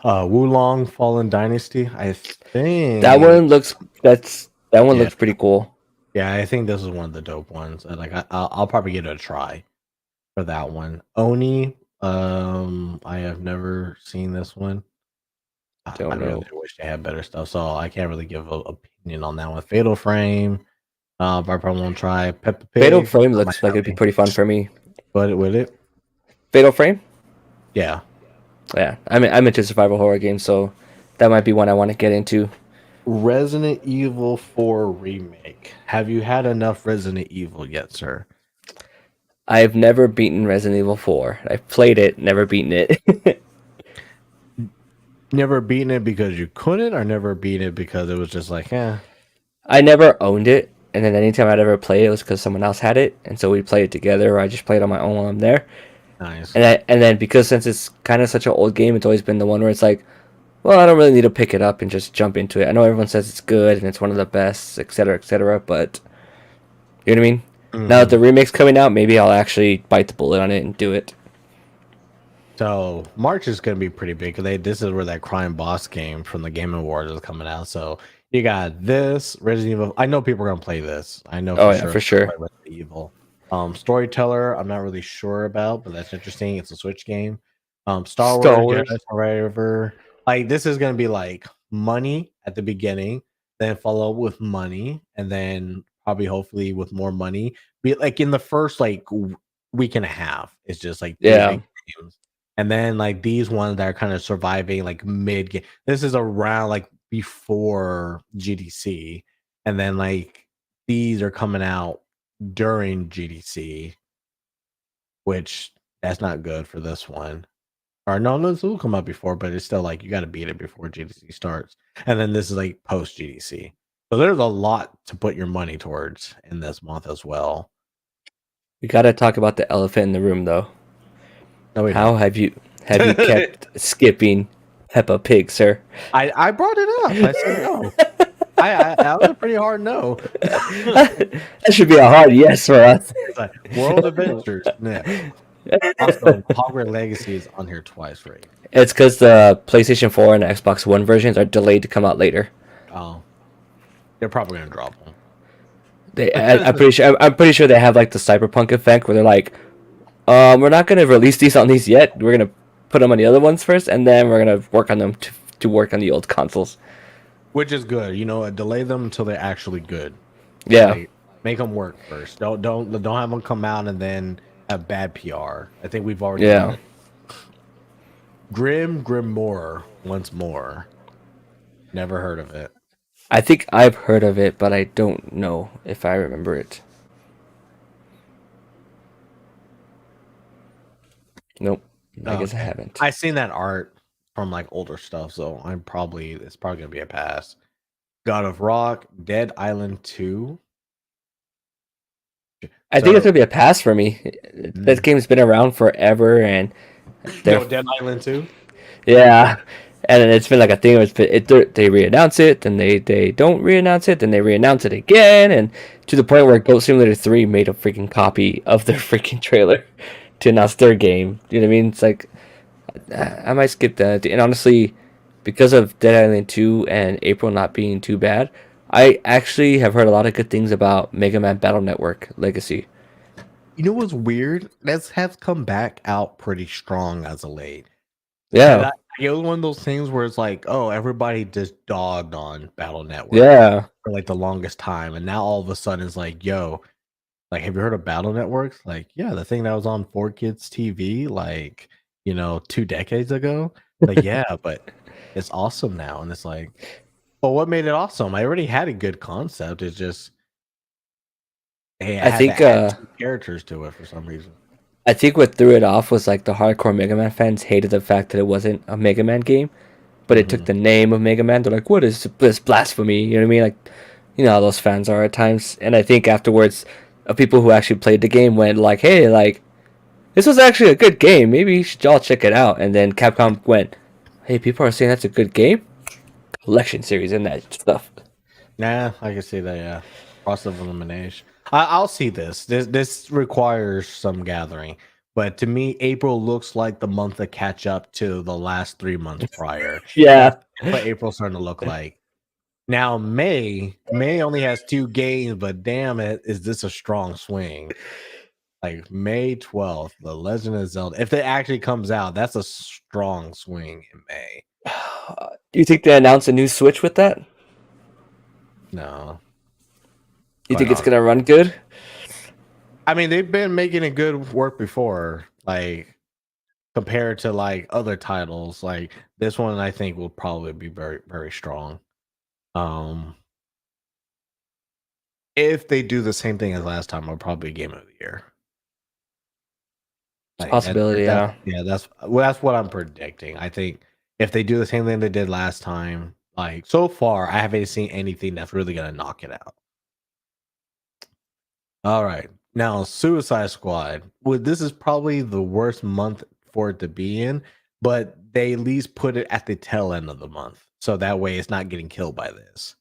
A: Wulong Fallen Dynasty. I think
B: that one looks looks pretty cool.
A: Yeah, I think this is one of the dope ones. Like I'll probably give it a try for that one. Oni. I have never seen this one. I really wish they had better stuff, so I can't really give an opinion on that one. Fatal Frame. I probably won't try. Peppa Pig.
B: Fatal Frame looks like it'd be pretty fun for me.
A: But would it?
B: Fatal Frame?
A: Yeah.
B: Yeah. I'm into survival horror games, so that might be one I want to get into.
A: Resident Evil 4 Remake. Have you had enough Resident Evil yet, sir?
B: I've never beaten Resident Evil 4. I've played it, never beaten it.
A: Never beaten it because you couldn't, or never beat it because it was just like,
B: I never owned it, and then anytime I'd ever play it was because someone else had it, and so we'd play it together, or I just played on my own while I'm there.
A: Nice.
B: And then because since it's kind of such an old game, it's always been the one where it's like, well, I don't really need to pick it up and just jump into it. I know everyone says it's good and it's one of the best, etc., but you know what I mean? Now that the remake's coming out, maybe I'll actually bite the bullet on it and do it.
A: So March is going to be pretty big because this is where that Crime Boss game from the Game Awards is coming out. So you got this Resident Evil. I know people are going to play this. I know.
B: For sure.
A: Resident Evil. Storyteller, I'm not really sure about, but that's interesting. It's a Switch game. Star Wars. Whatever. Like this is going to be like money at the beginning, then follow up with money, and then probably hopefully with more money. Be like in the first like week and a half, it's just like three
B: Yeah.
A: big games. And then like these ones that are kind of surviving like mid game. This is around like before GDC. And then like these are coming out during GDC, which that's not good for this one. Or no, this will come out before, but it's still like you got to beat it before GDC starts. And then this is like post GDC. So there's a lot to put your money towards in this month as well.
B: We gotta talk about the elephant in the room, though.
A: No, we
B: How
A: don't.
B: have you kept skipping Peppa Pig, sir?
A: I brought it up. I said no. That was a pretty hard no.
B: That should be a hard yes for us.
A: It's like World Adventures. Yeah. Also, Hogwarts Legacy is on here twice, right?
B: It's because the PlayStation 4 and Xbox One versions are delayed to come out later.
A: Oh, they're probably gonna drop them.
B: I'm pretty sure. I'm pretty sure they have like the cyberpunk effect where they're like, we're not gonna release these on these yet. We're gonna put them on the other ones first, and then we're gonna work on them to work on the old consoles.
A: Which is good. You know, delay them until they're actually good.
B: Yeah,
A: Like, make them work first. Don't have them come out and then have bad PR. I think we've already done
B: yeah.
A: it. Grimoire once more. Never heard of it.
B: I think I've heard of it, but I don't know if I remember it. Nope. I guess I
A: Okay.
B: haven't.
A: I seen that art from like older stuff, so it's probably gonna be a pass. God of Rock, Dead Island 2.
B: I think it's gonna be a pass for me. That game's been around forever, and they're
A: Dead Island 2.
B: yeah, and it's been like a thing. They re-announce it, then they don't re-announce it, then they re-announce it again, and to the point where Goat Simulator 3 made a freaking copy of their freaking trailer to announce their game. You know what I mean? It's like I might skip that. And honestly, because of Dead Island 2 and April not being too bad, I actually have heard a lot of good things about Mega Man Battle Network Legacy.
A: You know what's weird? That's has come back out pretty strong as of late. And
B: Yeah,
A: it was one of those things where it's like, oh, everybody just dogged on Battle Network
B: yeah.
A: for like the longest time, and now all of a sudden it's like, yo, like, have you heard of Battle Networks? Like, yeah, the thing that was on 4Kids TV, like, 2 decades ago. Like, yeah, but it's awesome now, and it's like, well, what made it awesome? I already had a good concept. It's just, hey, I
B: I
A: had
B: think
A: to add two characters to it for some reason.
B: I think what threw it off was like the hardcore Mega Man fans hated the fact that it wasn't a Mega Man game, but it took
A: Mhm.
B: the name of Mega Man. They're like, "What is this blasphemy?" You know what I mean? Like, you know how those fans are at times. And I think afterwards, people who actually played the game went like, "Hey, like, this was actually a good game. Maybe you should all check it out." And then Capcom went, "Hey, people are saying that's a good game. Collection series and that stuff."
A: Nah, I can see that. Yeah, process of elimination. I'll see this. This requires some gathering, but to me, April looks like the month to catch up to the last 3 months prior.
B: Yeah.
A: That's what April's starting to look like. Now May only has 2 games, but damn it, is this a strong swing? Like May 12th, The Legend of Zelda. If it actually comes out, that's a strong swing in May.
B: Do you think they announced a new Switch with that?
A: No.
B: You
A: Quite
B: think it's
A: honest.
B: gonna run good?
A: I mean, they've been making it good work before, like compared to like other titles. Like this one, I think will probably be very, very strong. Um, if they do the same thing as last time, it'll probably be Game of the Year. Like,
B: Possibility, yeah.
A: yeah, that's what I'm predicting. I think if they do the same thing they did last time, like so far, I haven't seen anything that's really gonna knock it out. All right. Now, Suicide Squad. Well, this is probably the worst month for it to be in, but they at least put it at the tail end of the month. So that way it's not getting killed by this.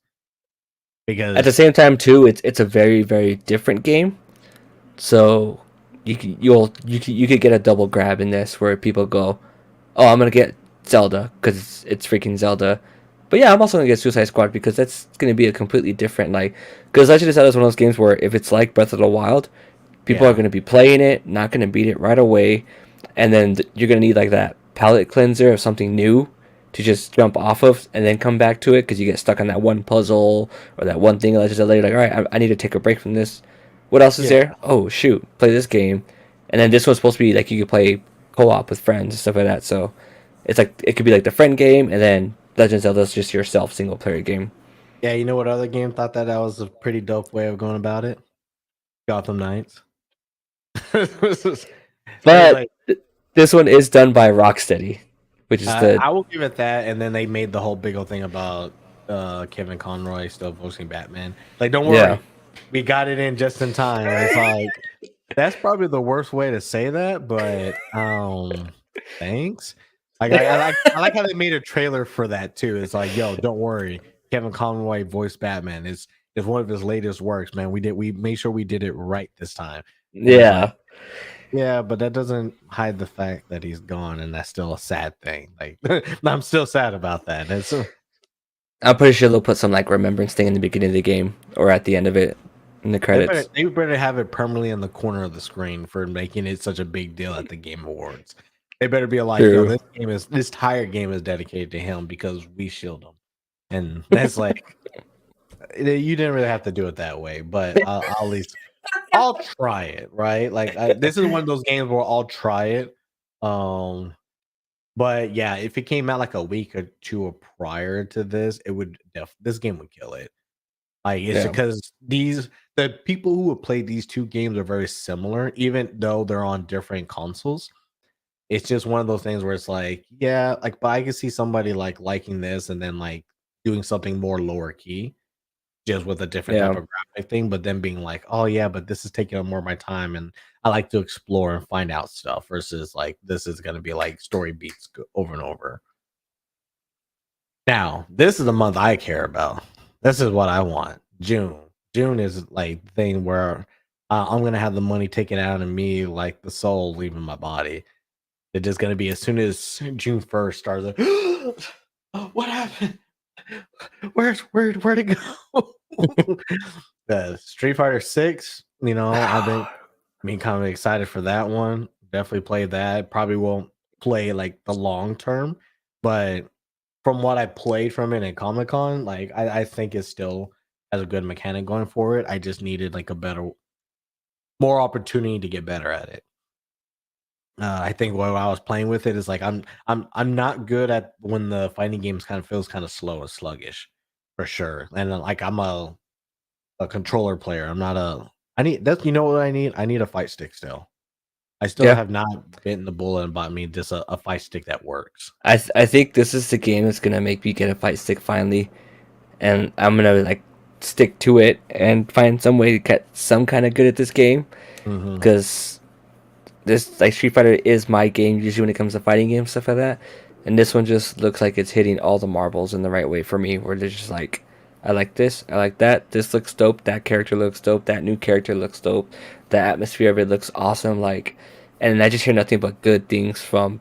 B: At the
A: Because
B: same time, too, it's a very very different game. So you could get a double grab in this where people go, "Oh, I'm gonna get Zelda because it's freaking Zelda." But yeah, I'm also gonna get Suicide Squad because that's gonna be a completely different like. Because Legend of Zelda is one of those games where if it's like Breath of the Wild, people are
A: yeah,
B: gonna be playing it, not gonna beat it right away, and then you're gonna need like that palate cleanser of something new to just jump off of and then come back to it because you get stuck on that one puzzle or that one thing. Like, just later, like, all right, I need to take a break from this. What else is
A: Yeah.
B: there? Oh shoot, play this game, and then this one's supposed to be like you could play co-op with friends and stuff like that. So it's like it could be like the friend game, and then Legend of Zelda's just yourself single player game.
A: Yeah, you know what other game thought that was a pretty dope way of going about it? Gotham Knights. It's
B: But
A: like
B: this one is done by Rocksteady, which is the
A: I will give it that, and then they made the whole big old thing about Kevin Conroy still voicing Batman. Like, don't worry,
B: yeah.
A: we got it in just in time. It's like that's probably the worst way to say that, but thanks. Like I like how they made a trailer for that too. It's like, yo, don't worry, Kevin Conroy voiced Batman. It's one of his latest works, man. We made sure we did it right this time. And it's like,
B: Yeah.
A: yeah, but that doesn't hide the fact that he's gone, and that's still a sad thing. Like, I'm still sad about that. That's
B: I'm pretty sure they'll put some like remembrance thing in the beginning of the game or at the end of it in the credits.
A: they better have it permanently in the corner of the screen for making it such a big deal at the Game Awards. They better be like, yo,
B: True.
A: this entire game is dedicated to him because we shield him, and that's like, you didn't really have to do it that way, but I'll at least I'll try it, right? Like, this is one of those games where I'll try it. Um, but yeah, if it came out like a week or two prior to this, it would this game would kill it. Like, it's
B: Yeah.
A: because the people who have played these two games are very similar, even though they're on different consoles. It's just one of those things where it's like, yeah, like, but I can see somebody like liking this and then like doing something more lower key, just with a different type
B: Yeah.
A: of graphic thing, but then being like, oh yeah, but this is taking up more of my time, and I like to explore and find out stuff versus like this is gonna be like story beats over and over. Now, this is the month I care about. This is what I want. June. June is like the thing where I'm gonna have the money taken out of me, like the soul leaving my body. It's just gonna be as soon as June 1st starts. Like, what happened? Where'd it go? Street Fighter 6. You know, I've been kind of excited for that one. Definitely play that. Probably won't play like the long term, but from what I played from it at Comic Con, like I think it still has a good mechanic going for it. I just needed like a better, more opportunity to get better at it. I think while I was playing with it is like I'm not good at when the fighting games kind of feels kind of slow and sluggish, for sure. And like I'm a controller player. I'm not a. I need that's you know what I need. I need a fight stick still. I still
B: Yeah.
A: have not bitten the bullet and bought me just a fight stick that works.
B: I think this is the game that's gonna make me get a fight stick finally, and I'm gonna like stick to it and find some way to get some kind of good at this game
A: Hmm.
B: because this like Street Fighter is my game usually when it comes to fighting games stuff like that, and this one just looks like it's hitting all the marbles in the right way for me. Where they're just like, I like this, I like that. This looks dope. That character looks dope. That new character looks dope. The atmosphere of it looks awesome. Like, and I just hear nothing but good things from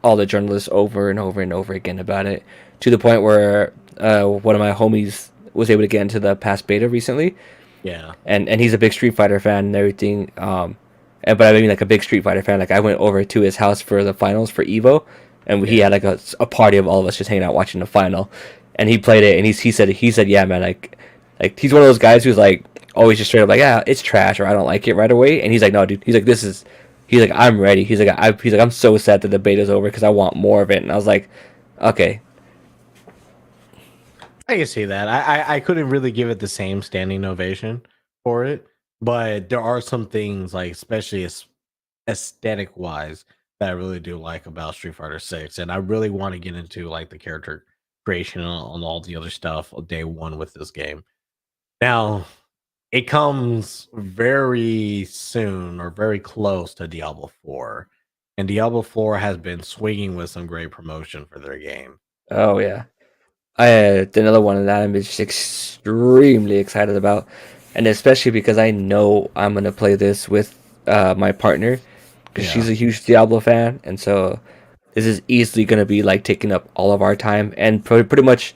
B: all the journalists over and over and over again about it, to the point where one of my homies was able to get into the past beta recently,
A: Yeah.
B: and he's a big Street Fighter fan and everything. But I mean like a big Street Fighter fan. Like I went over to his house for the finals for Evo, and he
A: Yeah.
B: had like a party of all of us just hanging out watching the final, and he played it, and he said yeah man like he's one of those guys who's like always just straight up like yeah it's trash or I don't like it right away, and he's like no dude, he's like this is he's like I'm ready, he's like I'm so sad that the beta's over because I want more of it, and I was like okay.
A: I can see that. I couldn't really give it the same standing ovation for it, but there are some things like especially aesthetic wise that I really do like about Street Fighter 6, and I really want to get into like the character creation and all the other stuff on day one with this game. Now, it comes very soon or very close to Diablo 4, and Diablo 4 has been swinging with some great promotion for their game.
B: Oh yeah. Another one that I'm just extremely excited about, and especially because I know I'm gonna play this with my partner, because
A: Yeah.
B: she's a huge Diablo fan, and so this is easily gonna be like taking up all of our time and pretty much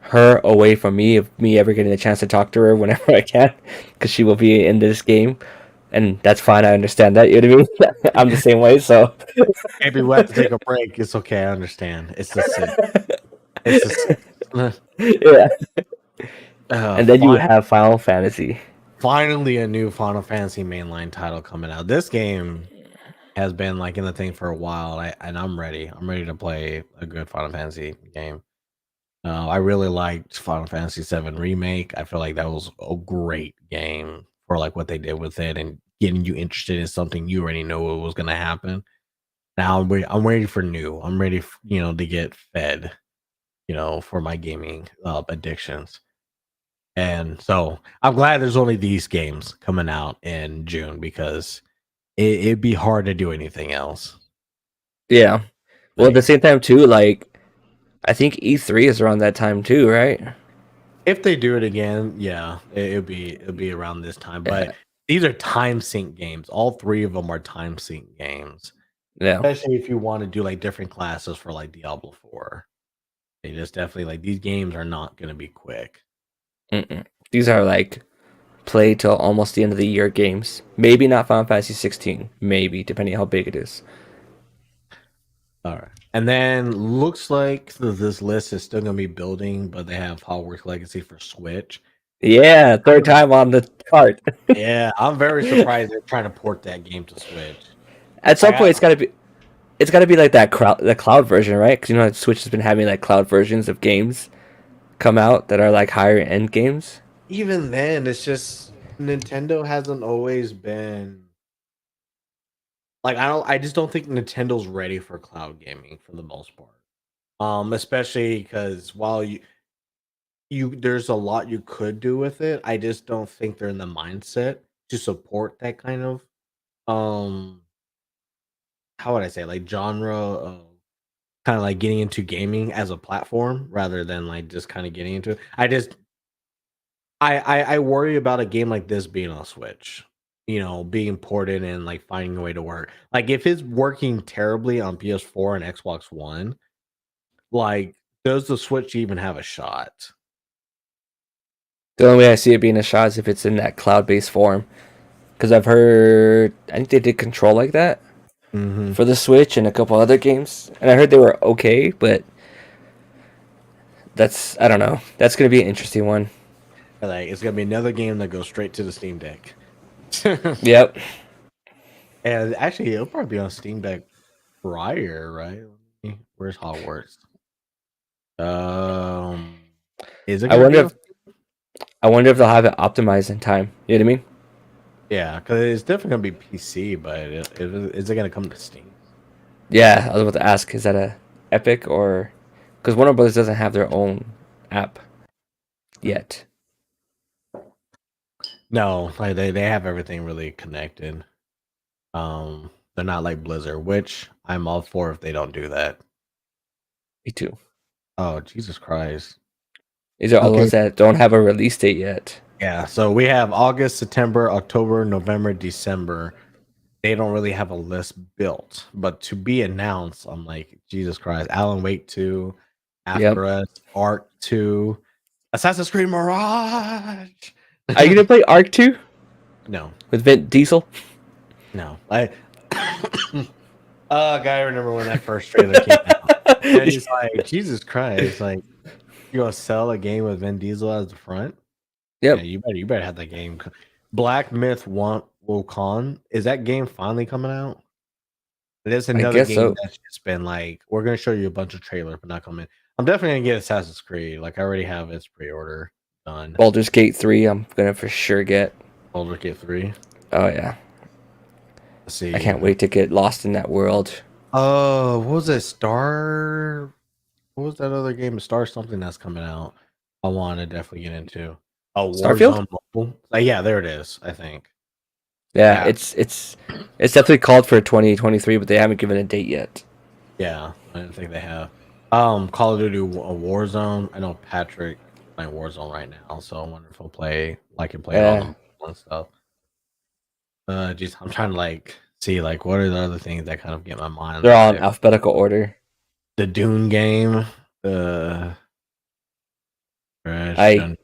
B: her away from me if me ever getting a chance to talk to her whenever I can, because she will be in this game. and that's fine. I understand that. You know what I mean? I'm the same way. So
A: Maybe we have to take a break. It's okay. I understand. It's the six. It's the six.
B: yeah. And then you
A: Fine.
B: have Final Fantasy.
A: Finally, a new Final Fantasy mainline title coming out. This game has been like in the thing for a while, and I'm ready. I'm ready to play a good Final Fantasy game. I really liked Final Fantasy VII Remake. I feel like that was a great game for like what they did with it and getting you interested in something you already know what was going to happen. Now I'm ready for new. I'm ready, to get fed, for my gaming addictions. And so I'm glad there's only these games coming out in June because it'd be hard to do anything else.
B: Yeah. Well, at the
A: Like
B: same time too, like I think E3 is around that time too, right?
A: if they do it again, yeah, it'll be around this time.
B: Yeah.
A: But these are time sync games. All three of them are time sync games.
B: Yeah.
A: Especially if you want to do like different classes for like Diablo 4. They just definitely like these games are not gonna be quick.
B: Mm-mm. These are like play till almost the end of the year games. Maybe not Final Fantasy 16. Maybe depending how big it is.
A: All right. And then looks like this list is still gonna be building, but they have Hogwarts Legacy for Switch.
B: Yeah, third time on the chart.
A: Yeah, I'm very surprised they're trying to port that game to Switch.
B: At some
A: Like,
B: point, it's gotta be like the cloud version, right? Because you know Switch has been having like cloud versions of games come out that are like higher end games.
A: even then, it's just Nintendo hasn't always been like I just don't think Nintendo's ready for cloud gaming for the most part. Especially because while you there's a lot you could do with it, I just don't think they're in the mindset to support that kind of um how would I say like genre of kind of like getting into gaming as a platform rather than like just kind of getting into it. I worry about a game like this being on Switch, being ported and like finding a way to work. Like if it's working terribly on PS4 and Xbox One, like does the Switch even have a shot?
B: The only way I see it being a shot is if it's in that cloud based form. Because I've heard, I think they did Control like that
A: Hmm.
B: for the Switch and a couple other games, and I heard they were okay, but I don't know. That's gonna be an interesting one.
A: Like it's gonna be another game that goes straight to the Steam Deck.
B: Yep.
A: And actually, it'll probably be on Steam Deck prior, right? Where's Hogwarts? Um, is it
B: I
A: gonna
B: wonder
A: be on?
B: if I wonder if they'll have it optimized in time. You know what I mean?
A: Yeah, because it's definitely gonna be PC, but is it gonna come to Steam?
B: Yeah, I was about to ask, is that a Epic or because Warner Brothers doesn't have their own app yet.
A: No, like they have everything really connected. They're not like Blizzard, which I'm all for if they don't do that.
B: Me too.
A: Oh, Jesus Christ.
B: These are all the
A: Okay.
B: ones that don't have a release date yet.
A: Yeah, so we have August, September, October, November, December. They don't really have a list built, but to be announced, I'm like, Jesus Christ, Alan Wake 2,
B: Yep.
A: After Us, Arc 2, Assassin's Creed Mirage.
B: Are you gonna play Arc 2
A: No,
B: with Vin Diesel?
A: no. God, I remember when that first trailer came out. And he's like, Jesus Christ, like you gonna sell a game with Vin Diesel as the front? Yeah,
B: Yep.
A: you better have that game. Black Myth Wukong. Is that game finally coming out? There's
B: I
A: another
B: guess
A: game
B: so.
A: that's just been like, we're gonna show you a bunch of trailers, but not coming. I'm definitely gonna get Assassin's Creed. Like I already have its pre-order done.
B: Baldur's Gate 3, I'm gonna for sure get.
A: Baldur's Gate 3.
B: Oh yeah.
A: Let's
B: I
A: see.
B: can't wait to get lost in that world.
A: Oh, what was it? Star. What was that other game? Star something that's coming out. I want to definitely get into. Oh,
B: Starfield?
A: Warzone Mobile. Yeah, there it is. I think.
B: Yeah,
A: Yeah,
B: it's definitely called for 2023, but they haven't given a date yet.
A: yeah. I don't think they have. Call of Duty Warzone. I know Patrick playing Warzone right now, so I wonder if he'll play like and play it on the
B: Yeah.
A: mobile and stuff. Just I'm trying to like see like what are the other things that kind of get my mind.
B: They're all in
A: Like
B: alphabetical order.
A: the Dune game, the Crash,
B: I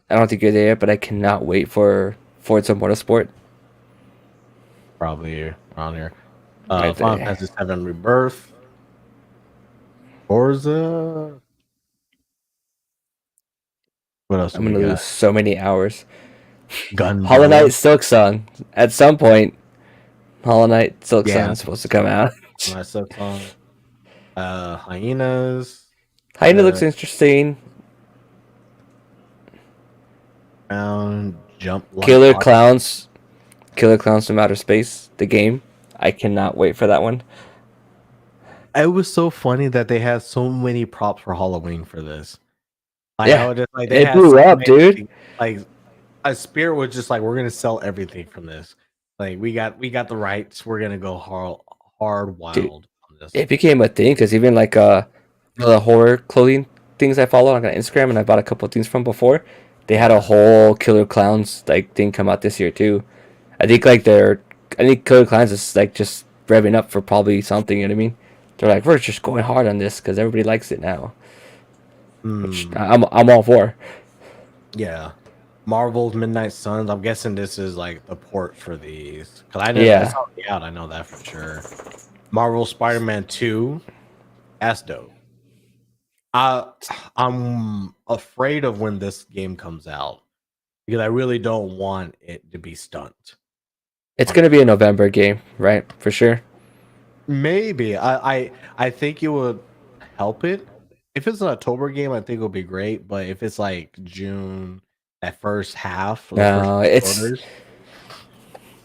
B: I don't think you're there yet, but I cannot wait for Forza Motorsport.
A: probably around here.
B: Right
A: Final
B: there.
A: Fantasy VII Rebirth, Forza. What else do
B: I'm
A: we
B: gonna
A: got?
B: lose so many hours. Hollow Knight
A: Gundam.
B: Silk Song. At some point, Hollow Knight Silk Song
A: Yeah,
B: is supposed to come out.
A: my song. Hyenas.
B: Hyena
A: Uh,
B: looks interesting.
A: Round Jump Like
B: Killer
A: Hot.
B: Clowns. Killer Clowns from Outer Space. The game. I cannot wait for that one.
A: It was so funny that they had so many props for Halloween for this. Like I
B: Yeah,
A: was just like they
B: it
A: had
B: blew
A: so
B: up, dude.
A: many like a Spirit was just like we're gonna sell everything from this. Like we got the rights. We're gonna go hard
B: Dude,
A: wild on this.
B: it became a thing because even like the horror clothing things I follow on Instagram and I bought a couple of things from before, they had a
A: Yeah.
B: whole Killer Clowns like thing come out this year too. I think I think Killer Clowns is like just revving up for probably something. You know what I mean? They're like we're just going hard on this because everybody likes it now, which
A: Hmm.
B: I'm all for.
A: Yeah. Marvel's Midnight Suns. I'm guessing this is like the port for these. Cause I know it's
B: Yeah,
A: already out. I know that for sure. Marvel Spider-Man 2. That's dope. I I'm afraid of when this game comes out because I really don't want it to be stunt.
B: it's gonna be a November game, right? For sure.
A: Maybe I think it would help it. If it's an October game, I think it'll be great. But if it's like June, that first half, those first
B: No,
A: three
B: it's
A: quarters,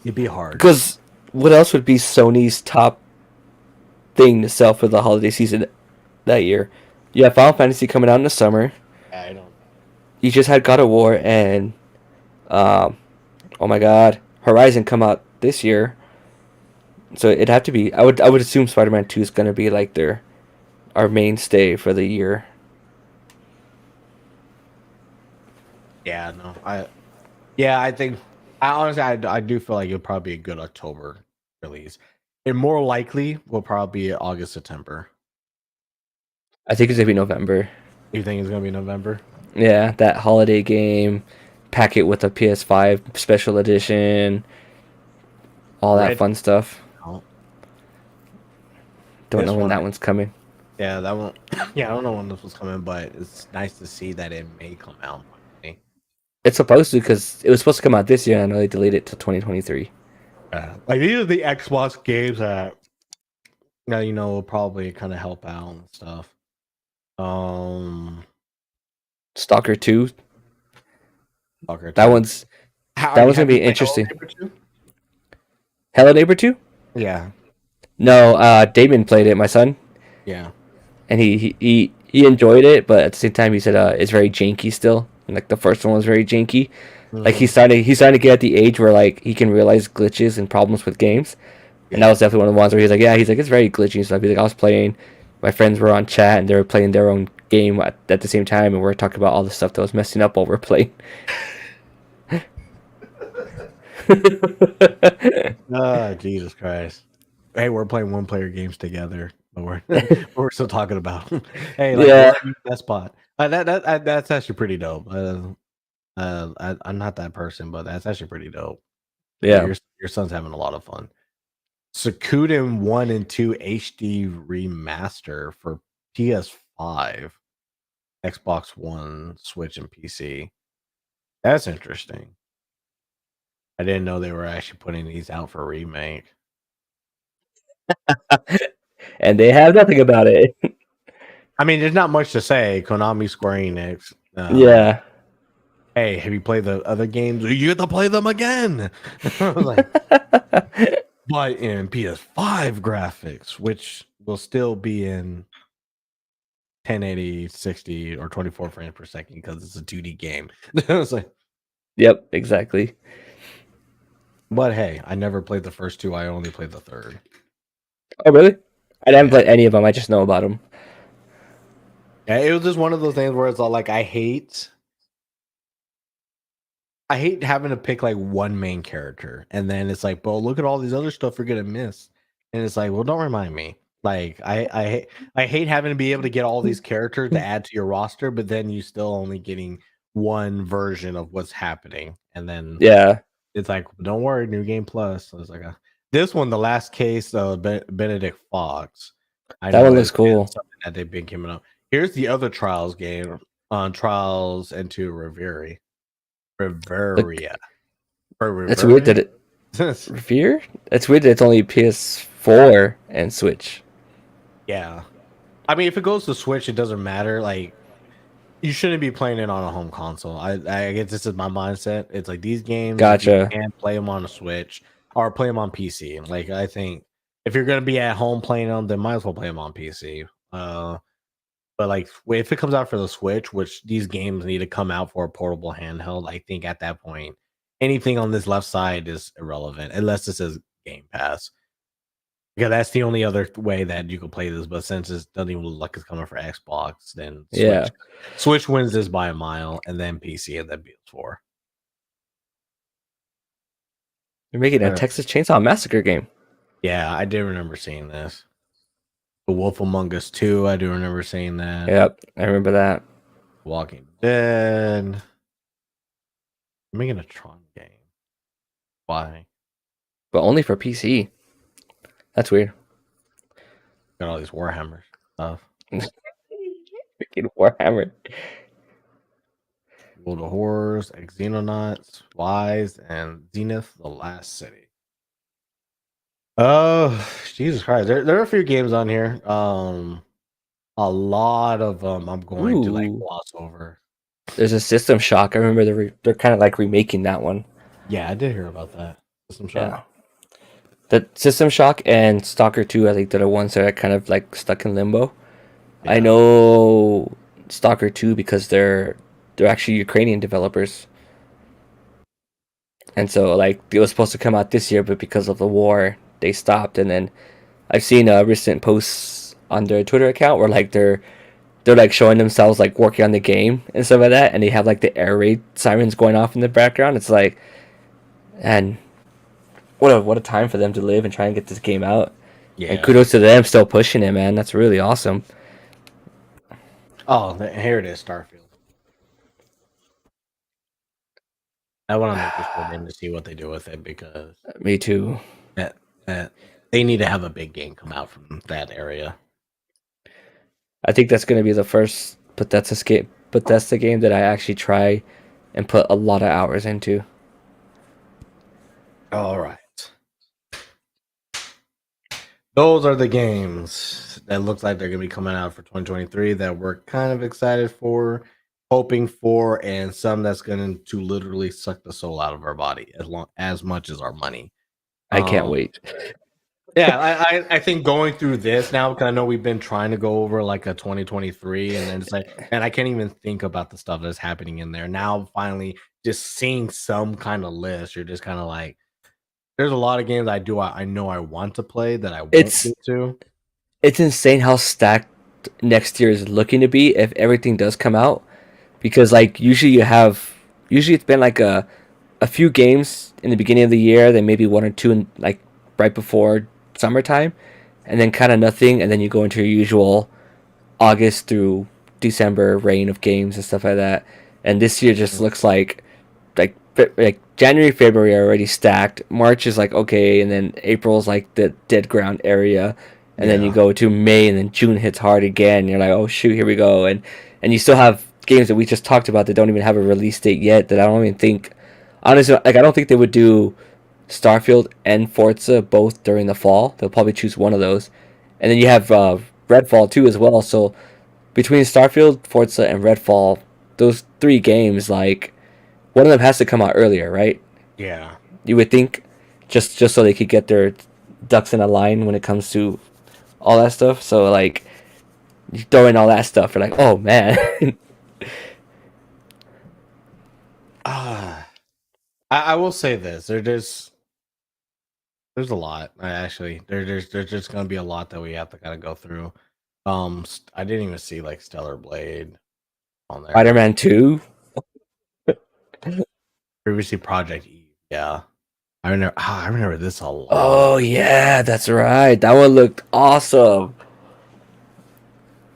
A: it'd be hard.
B: because what else would be Sony's top thing to sell for the holiday season that year? You have Final Fantasy coming out in the summer.
A: I don't.
B: You just had God of War and um, oh my God, Horizon come out this year. So it'd have to be. I would assume Spider Man 2 is gonna be like their our mainstay for the year.
A: Yeah, no. I think. I honestly, I do feel like it'll probably be a good October release. And more likely will probably be August, September.
B: I think it's gonna be November.
A: You think it's gonna be November?
B: Yeah, that holiday game, pack it with a PS5 special edition, all that
A: Red.
B: fun stuff.
A: Oh,
B: Don't know
A: this
B: when
A: one.
B: that one's coming.
A: Yeah, that one. Yeah, I don't know when this was coming, but it's nice to see that it may come out. Finally.
B: It's supposed to because it was supposed to come out this year, and I know they delayed it to 2023.
A: Like these are the Xbox games that will probably kind of help out and stuff. Um,
B: Stalker 2,
A: Stalker
B: that
A: 2.
B: one's
A: How
B: that one's gonna
A: have you
B: be
A: played Hello
B: interesting.
A: Neighbor 2?
B: Hello Neighbor 2?
A: Yeah,
B: No, Damon played it, my son,
A: yeah.
B: and he enjoyed it, but at the same time he said it's very janky still. And, like the first one was very janky. Like
A: Hmm.
B: he's starting to get at the age where like he can realize glitches and problems with games. And that
A: Yeah.
B: was definitely one of the ones where he's like, yeah, he's like, it's very glitchy and stuff. He's like, I was playing, my friends were on chat and they were playing their own game at the same time, and we are talking about all the stuff that was messing up while we're playing.
A: Jesus Christ. Hey, we're playing one player games together, but we're we're still talking about. Hey, like
B: Yeah,
A: that spot. That's actually pretty dope. I'm not that person, but that's actually pretty dope. Yeah,
B: yeah.
A: your son's having a lot of fun. Suikoden 1 and 2 HD remaster for PS5, Xbox One, Switch, and PC. That's interesting. I didn't know they were actually putting these out for remake.
B: And they have nothing about it.
A: I mean, there's not much to say. Konami, Square Enix.
B: Yeah.
A: Hey, have you played the other games? You get to play them again. I was like, but in PS5 graphics, which will still be in 1080, 60, or 24 frames per second because it's a 2D game. I was like,
B: Yep, exactly.
A: but hey, I never played the first two. I only played the third.
B: Oh, really? I haven't
A: Yeah.
B: played any of them. I just know about them.
A: Yeah, it was just one of those things where it's all like I hate having to pick like one main character, and then it's like, well, look at all these other stuff you're gonna miss, and it's like, well, don't remind me. Like I hate having to be able to get all these characters to add to your roster, but then you still only getting one version of what's happening, and then
B: Yeah.
A: it's like, don't worry, new game plus. So it's like, This one, the last case of Benedict Fox. I
B: That
A: know
B: one looks
A: it's been
B: cool.
A: something that they've been coming up. Here's the other Trials game on Trials into Reverie.
B: Look,
A: Reveria.
B: it's weird that
A: Reverie?
B: it Revere. It's weird that it's only PS4 and Switch.
A: Yeah. I mean, if it goes to Switch, it doesn't matter. Like, you shouldn't be playing it on a home console. I guess this is my mindset. It's like these games, if you
B: Gotcha.
A: can play them on a Switch or play them on PC. Like, I think if you're gonna be at home playing them, then might as well play them on PC. But like, if it comes out for the Switch, which these games need to come out for a portable handheld, I think at that point, anything on this left side is irrelevant unless this is Game Pass. Yeah, that's the only other way that you can play this. But since it doesn't even look like it's coming for Xbox, then
B: Yeah,
A: Switch wins this by a mile, and then PC, and then PS4.
B: they're making a Texas Chainsaw Massacre game.
A: Yeah, I did remember seeing this. The Wolf Among Us 2, I do remember seeing that.
B: Yep, I remember that.
A: Walking Dead. I'm making a Tron game. Why?
B: But only for PC. That's weird.
A: Got all these Warhammer stuff.
B: Freaking Warhammer.
A: World of Horrors, Xenonauts, Wise, and Zenith: The Last City. Oh, Jesus Christ! There are a few games on here. A lot of them I'm going to like
B: Ooh.
A: gloss over.
B: There's a System Shock. I remember they're kind of like remaking that one.
A: Yeah, I did hear about that. System Shock.
B: Yeah. The System Shock and Stalker 2, I think they're the ones that are kind of like stuck in limbo. I
A: Yeah.
B: know Stalker 2 because they're actually Ukrainian developers. And so like it was supposed to come out this year, but because of the war, they stopped. And then I've seen recent posts on their Twitter account where like they're like showing themselves like working on the game and stuff like that, and they have like the air raid sirens going off in the background. It's like, and what a time for them to live and try and get this game out.
A: Yeah.
B: And kudos to them still pushing it, man. That's really awesome.
A: Oh, here it is, Starfield. I want to make this game to see what they do with it because
B: Me too.
A: that they need to have a big game come out from that area.
B: I think that's gonna be the first Bethesda game that I actually try and put a lot of hours into.
A: All right. Those are the games that look like they're going to be coming out for 2023 that we're kind of excited for, hoping for, and some that's going to literally suck the soul out of our body as much as our money.
B: I can't wait.
A: Yeah, I think going through this now, because I know we've been trying to go over like a 2023, and then it's like, and I can't even think about the stuff that's happening in there. Now, finally, just seeing some kind of list, you're just kind of like, there's a lot of games I know I want to play that I won't get to.
B: It's insane how stacked next year is looking to be if everything does come out, because like usually it's been like a few games in the beginning of the year, then maybe one or two in like right before summertime, and then kind of nothing, and then you go into your usual August through December reign of games and stuff like that. And this year just looks like January, February are already stacked. March is like okay, and then April's like the dead ground area, and then you go to May, and then June hits hard again. You're like, oh shoot, here we go, and you still have games that we just talked about that don't even have a release date yet. That I don't even think, honestly, like I don't think they would do Starfield and Forza both during the fall. They'll probably choose one of those, and then you have Redfall too as well. So between Starfield, Forza, and Redfall, those three games, like one of them has to come out earlier, right?
A: Yeah.
B: You would think, just so they could get their ducks in a line when it comes to all that stuff. So like, you throw in all that stuff, you're like, oh man.
A: I will say this: there's a lot. Actually, there's just gonna be a lot that we have to kind of go through. I didn't even see like Stellar Blade on there.
B: Spider-Man 2.
A: Previously, Project Eve. Yeah, I remember this a lot.
B: Oh yeah, that's right. That one looked awesome.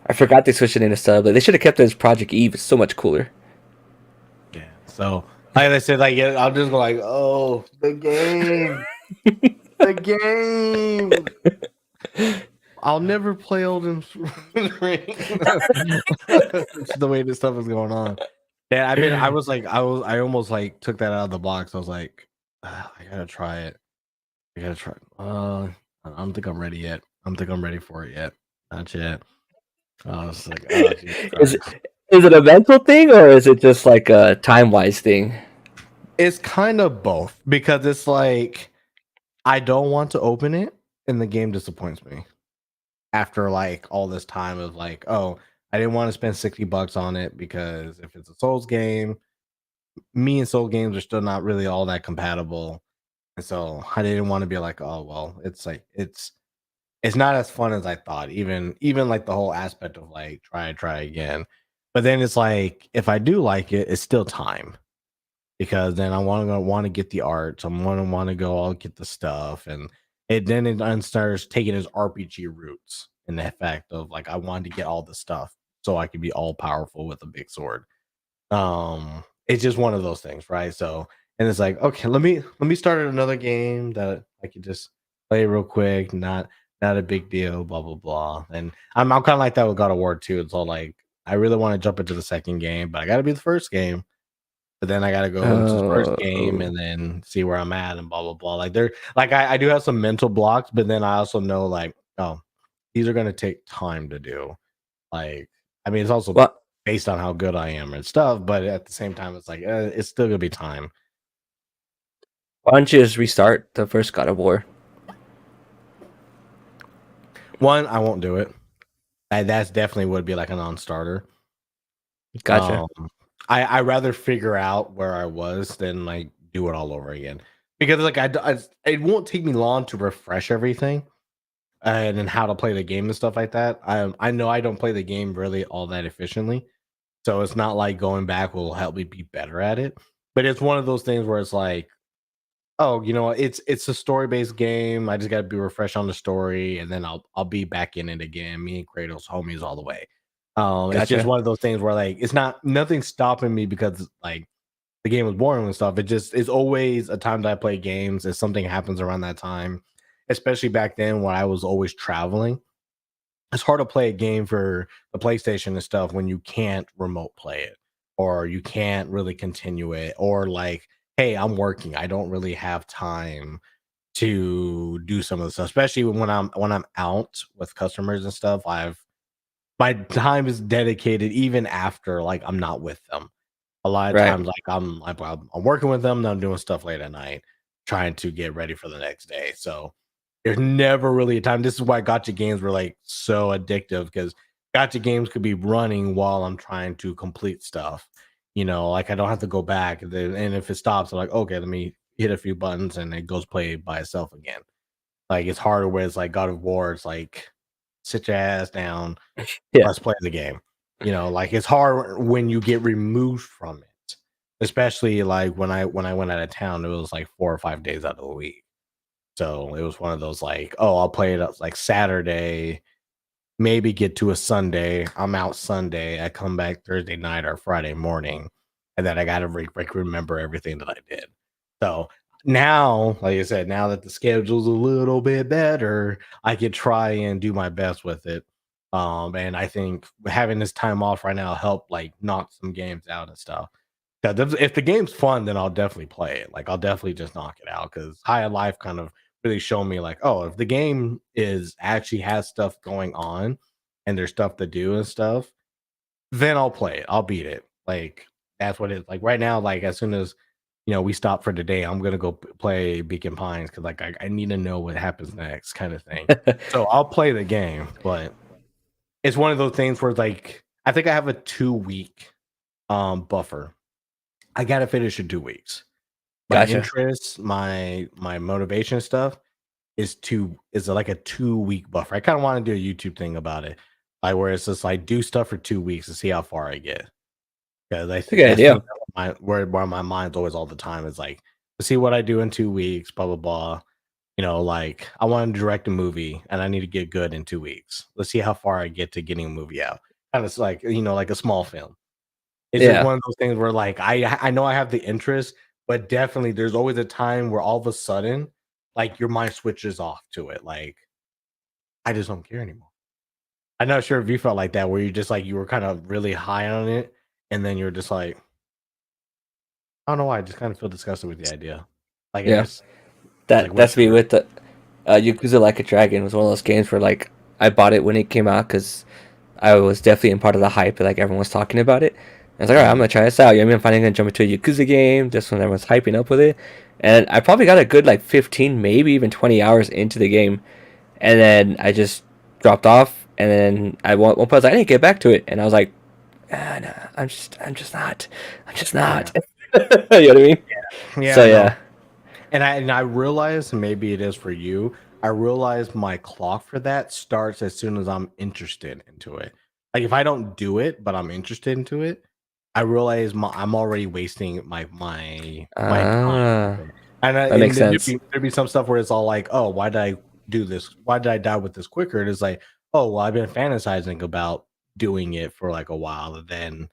B: I forgot they switched it into Stellar Blade. They should have kept it as Project Eve. It's so much cooler.
A: Yeah. So, like I said, like I'm just going like, oh, the game. The game. I'll never play Elden Ring. It's the way this stuff is going on. Yeah, I almost like took that out of the box. I was like, I gotta try it. I gotta try. I don't think I'm ready yet. I don't think I'm ready for it yet. Not yet. I was like, oh, Jesus
B: Is
A: Christ.
B: is it a mental thing or is it just like a time wise thing?
A: It's kind of both because it's like I don't want to open it, and the game disappoints me after like all this time of like, oh, I didn't want to spend $60 on it because if it's a Souls game, me and Soul games are still not really all that compatible. And so I didn't want to be like, oh well, it's like it's not as fun as I thought. Even like the whole aspect of like try again. But then it's like if I do like it, it's still time because then I want to get the art. So I'm gonna want to go. I'll get the stuff, and it starts taking his RPG roots in the fact of like I wanted to get all the stuff so I could be all powerful with a big sword. It's just one of those things, right? So and it's like okay, let me start another game that I could just play real quick, not a big deal, blah blah blah. And I'm kind of like that with God of War too. It's all like I really want to jump into the second game, but I got to be the first game. But then I gotta go into the first game
B: Oh,
A: and then see where I'm at and blah blah blah. Like there, like I do have some mental blocks, but then I also know like, oh, these are gonna take time to do. Like, I mean, it's also
B: well,
A: based on how good I am and stuff, but at the same time, it's like it's still gonna be time.
B: why don't you just restart the first God of War?
A: One, I won't do it. That's definitely would be like a non-starter.
B: Gotcha.
A: Um, I rather figure out where I was than like do it all over again because like it won't take me long to refresh everything and then how to play the game and stuff like that. I know I don't play the game really all that efficiently, so it's not like going back will help me be better at it. But it's one of those things where it's like, oh, you know, what, it's a story based game. I just got to be refreshed on the story, and then I'll be back in it again. Me and Kratos homies all the way. It's just
B: Gotcha.
A: one of those things where like it's not nothing stopping me because like the game was boring and stuff. It just it's always a time that I play games. If something happens around that time, especially back then when I was always traveling, it's hard to play a game for the PlayStation and stuff when you can't remote play it or you can't really continue it or like, hey, I'm working. I don't really have time to do some of the stuff, especially when I'm out with customers and stuff. My time is dedicated even after like I'm not with them. A lot of
B: Right.
A: times, like I'm working with them, and I'm doing stuff late at night, trying to get ready for the next day. So there's never really a time. This is why gotcha games were like so addictive because gotcha games could be running while I'm trying to complete stuff. You know, like I don't have to go back. And if it stops, I'm like, okay, let me hit a few buttons and it goes play by itself again. Like it's harder where it's like God of War, it's like sit your ass down,
B: Yeah.
A: let's play the game. You know, like it's hard when you get removed from it, especially like when I went out of town, it was like 4 or 5 days out of the week. So it was one of those like, oh, I'll play it like Saturday, maybe get to a Sunday. I'm out Sunday. I come back Thursday night or Friday morning, and then I got to remember everything that I did. So now, like I said, now that the schedule's a little bit better, I could try and do my best with it. And I think having this time off right now help like knock some games out and stuff. 'Cause if the game's fun, then I'll definitely play it. Like I'll definitely just knock it out because High on Life kind of really showed me like, oh, if the game is actually has stuff going on and there's stuff to do and stuff, then I'll play it. I'll beat it. Like that's what it's like right now. Like as soon as we stop for today, I'm gonna go play Beacon Pines because like I need to know what happens next, kind of thing. So I'll play the game, but it's one of those things where it's like I think I have a 2 week buffer. I gotta finish in 2 weeks. My
B: Gotcha.
A: interests, my motivation stuff is like a 2 week buffer. I kind of want to do a YouTube thing about it, like where it's just like do stuff for 2 weeks and see how far I get. Because
B: It's a good
A: I think
B: idea.
A: that where my mind's always all the time is like to see what I do in 2 weeks, blah blah blah. Like I want to direct a movie and I need to get good in 2 weeks. Let's see how far I get to getting a movie out. Kind of like like a small film. It's just
B: Yeah.
A: one of those things where like I know I have the interest, but definitely there's always a time where all of a sudden like your mind switches off to it. Like I just don't care anymore. I'm not sure if you felt like that, where you just like you were kind of really high on it, and then you're just like, I don't know why, I just kind of feel disgusted with the idea. Like it
B: Yeah,
A: just like
B: that's me
A: whatever.
B: with the Yakuza Like a Dragon was one of those games where like I bought it when it came out because I was definitely in part of the hype. Like everyone was talking about it. I was like, all right, I'm
A: Mhm.
B: gonna try this out. You know what I mean? I'm finally gonna jump into a Yakuza game just when everyone's hyping up with it. And I probably got a good like 15, maybe even 20 hours into the game, and then I just dropped off. And then one point I was like, I need to get back to it, and I was like, no, I'm just
A: Yeah,
B: not. You know what I mean? So
A: yeah, no.
B: yeah,
A: And I realize, and maybe it is for you. I realize my clock for that starts as soon as I'm interested into it. Like if I don't do it, but I'm interested into it, I realize I'm already wasting my time
B: ah,
A: with it. And
B: that makes
A: then
B: sense.
A: there'd be some stuff where it's all like, oh, why did I do this? Why did I die with this quicker? And it's like, oh, well, I've been fantasizing about doing it for like a while, and then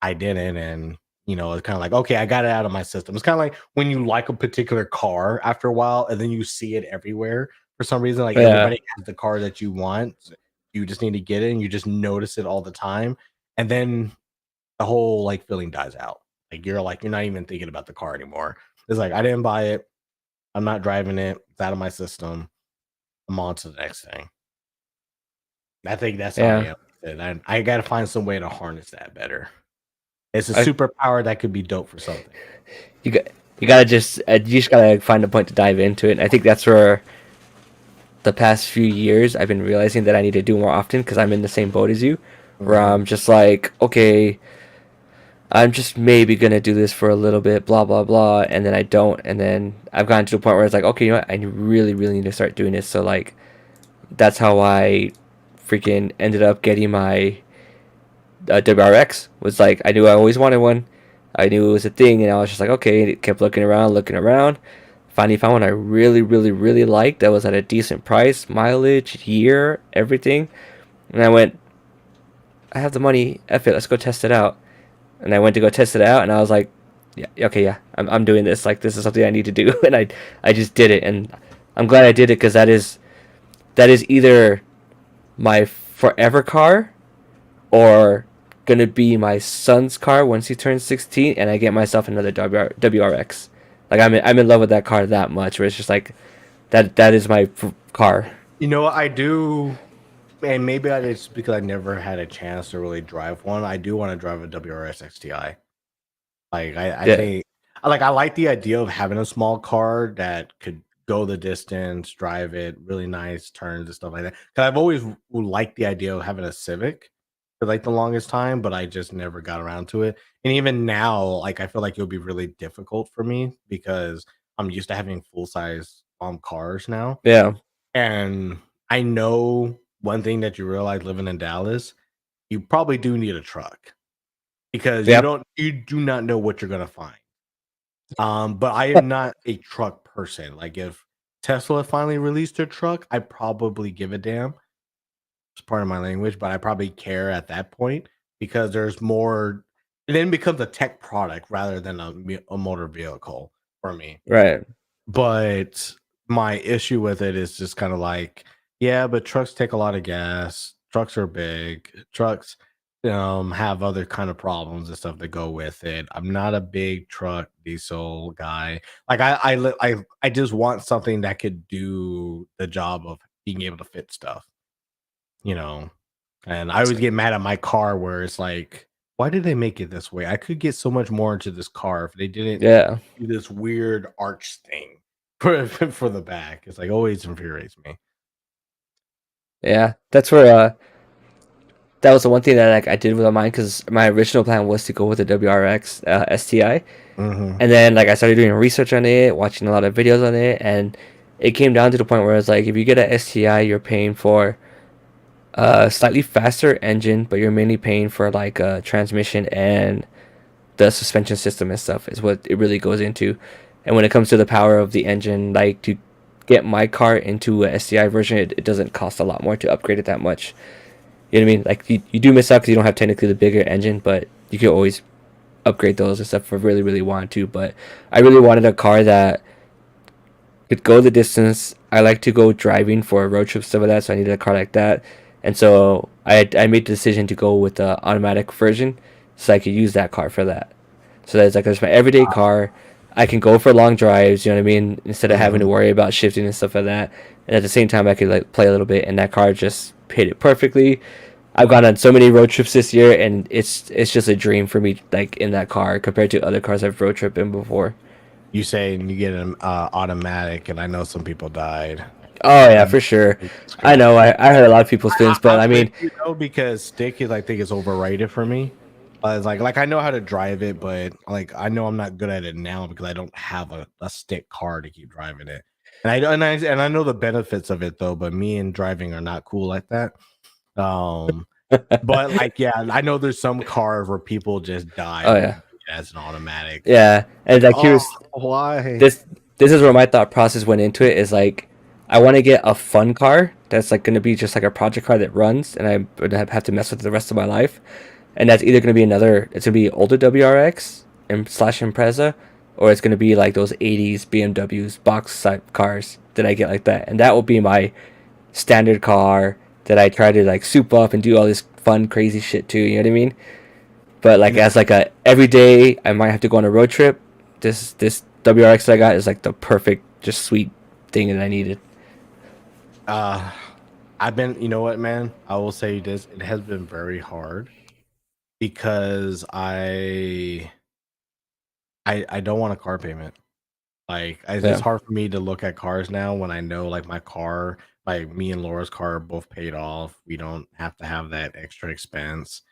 A: I didn't, and it's kind of like, okay, I got it out of my system. It's kind of like when you like a particular car after a while, and then you see it everywhere for some reason. Like
B: Yeah,
A: everybody has the car that you want, you just need to get it, and you just notice it all the time, and then the whole like feeling dies out. Like you're not even thinking about the car anymore. It's like I didn't buy it. I'm not driving it. It's out of my system. I'm on to the next thing. I think that's how I
B: yeah.
A: am with it. I got to find some way to harness that better. It's a
B: I,
A: superpower that could be dope for something.
B: you got you just gotta find a point to dive into it. And I think that's where the past few years I've been realizing that I need to do more often because I'm in the same boat as you, where
A: Mhm.
B: I'm just like, okay, I'm just maybe gonna do this for a little bit, blah blah blah, and then I don't, and then I've gotten to a point where it's like, okay, you know what, I really need to start doing this. So like, that's how I freaking ended up getting my WRX. Was like, I knew I always wanted one. I knew it was a thing, and I was just like, okay. And it kept looking around. Finally found one I really liked that was at a decent price, mileage, year, everything. And I went, I have the money. F it, let's go test it out. And I went to go test it out, and I was like, yeah, okay, yeah, I'm doing this. Like, this is something I need to do, and I just did it, and I'm glad I did it because that is either my forever car or gonna be my son's car once he turns 16, and I get myself another WRX. Like I'm in love with that car that much, where it's just like that is my car.
A: What I do, and maybe it's because I never had a chance to really drive one. I do want to drive a WRX XTI. Like I
B: Yeah,
A: think, I like the idea of having a small car that could go the distance, drive it, really nice turns and stuff like that. Because I've always liked the idea of having a Civic for like the longest time, but I just never got around to it. And even now, like I feel like it'll be really difficult for me because I'm used to having full size cars now.
B: yeah,
A: And I know one thing that you realize living in Dallas, you probably do need a truck because
B: yeah,
A: you do not know what you're gonna find. But I am not a truck person. Like if Tesla finally released their truck, I probably give a damn. It's part of my language, but I probably care at that point because there's more. It then becomes a tech product rather than a motor vehicle for me.
B: right,
A: But my issue with it is just kind of like, yeah, but trucks take a lot of gas. Trucks are big. Trucks have other kind of problems and stuff that go with it. I'm not a big truck diesel guy. Like I just want something that could do the job of being able to fit stuff, you know. And I always get mad at my car where it's like, why did they make it this way? I could get so much more into this car if they didn't
B: yeah,
A: do this weird arch thing for the back. It's like always infuriates me.
B: yeah. That's where that was the one thing that like I did with mine because my original plan was to go with the WRX STI,
A: Hmm.
B: and then like I started doing research on it, watching a lot of videos on it, and it came down to the point where it's like if you get a STI, you're paying for a slightly faster engine, but you're mainly paying for like transmission and the suspension system and stuff is what it really goes into. And when it comes to the power of the engine, like to get my car into a STI version, it doesn't cost a lot more to upgrade it that much. You know what I mean? Like you do miss out because you don't have technically the bigger engine, but you can always upgrade those and stuff if I really want to. But I really wanted a car that could go the distance. I like to go driving for road trips, stuff like that. So I needed a car like that, and so I made the decision to go with the automatic version, so I could use that car for that. So that's like it's my everyday car. I can go for long drives. You know what I mean? Instead of having to
A: Mhm.
B: worry about shifting and stuff like that. And at the same time, I could like play a little bit, and that car just hit it perfectly. I've gone on so many road trips this year, and it's just a dream for me, like in that car compared to other cars I've road tripped in before.
A: You say you get an automatic, and I know some people died.
B: Oh yeah,
A: And
B: for sure. I
A: scrap.
B: know. I heard a lot of people's feelings, but
A: I'm
B: I
A: with
B: mean,
A: you though because stick is I think is overrated for me. It's like I know how to drive it, but like I know I'm not good at it now because I don't have a stick car to keep driving it. And I know the benefits of it though, but me and driving are not cool like that. Um, but like yeah, I know there's some cars where people just die
B: oh
A: when
B: yeah,
A: you get it as an automatic.
B: yeah. And
A: Like,
B: like
A: oh,
B: here's
A: why?
B: this is where my thought process went into it. Is like I want to get a fun car that's like gonna be just like a project car that runs, and I would have to mess with it the rest of my life. And that's either gonna be it's gonna be older WRX and slash Impreza, or it's gonna be like those '80s BMWs box type cars that I get like that, and that will be my standard car that I try to like soup up and do all this fun crazy shit too. You know what I mean? But like
A: No,
B: as like a everyday, I might have to go on a road trip. This WRX that I got is like the perfect, just sweet thing that I needed.
A: uh, I've been, you know what, man? I will say this: it has been very hard because I don't want a car payment. Like it's
B: Yeah,
A: hard for me to look at cars now when I know like my car, like me and Laura's car are both paid off. We don't have to have that extra expense.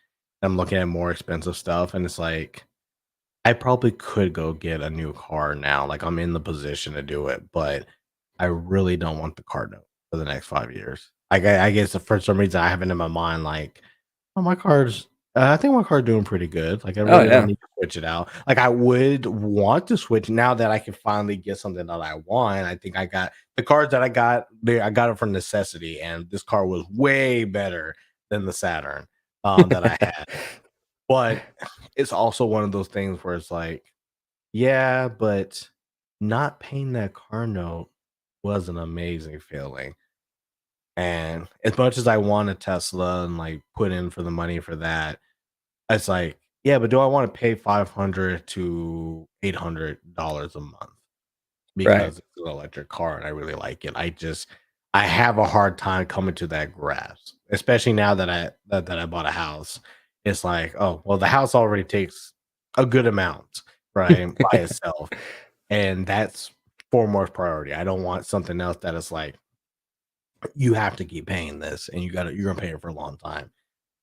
A: I'm looking at more expensive stuff and it's like I probably could go get a new car now. Like I'm in the position to do it, but I really don't want the car note for the next 5 years. Like I guess for some reason I have it in my mind like oh, my car's I think my car's doing pretty good. Like, I
B: oh
A: really don't
B: yeah.
A: need to switch it out. Like, I would want to switch now that I can finally get something that I want. I think I got the cars that I got there. I got it for necessity, and this car was way better than the Saturn that I had. But it's also one of those things where it's like, yeah, but not paying that car note was an amazing feeling. And as much as I want a Tesla and like put in for the money for that, it's like, yeah, but do I want to pay 500 to $800 a month
B: Right.
A: because it's an electric car and I really like it? I have a hard time coming to that grasp, especially now that I bought a house. It's like, oh, well, the house already takes a good amount, right, by itself, and that's foremost priority. I don't want something else that is like you have to keep paying this, and you're gonna pay it for a long time.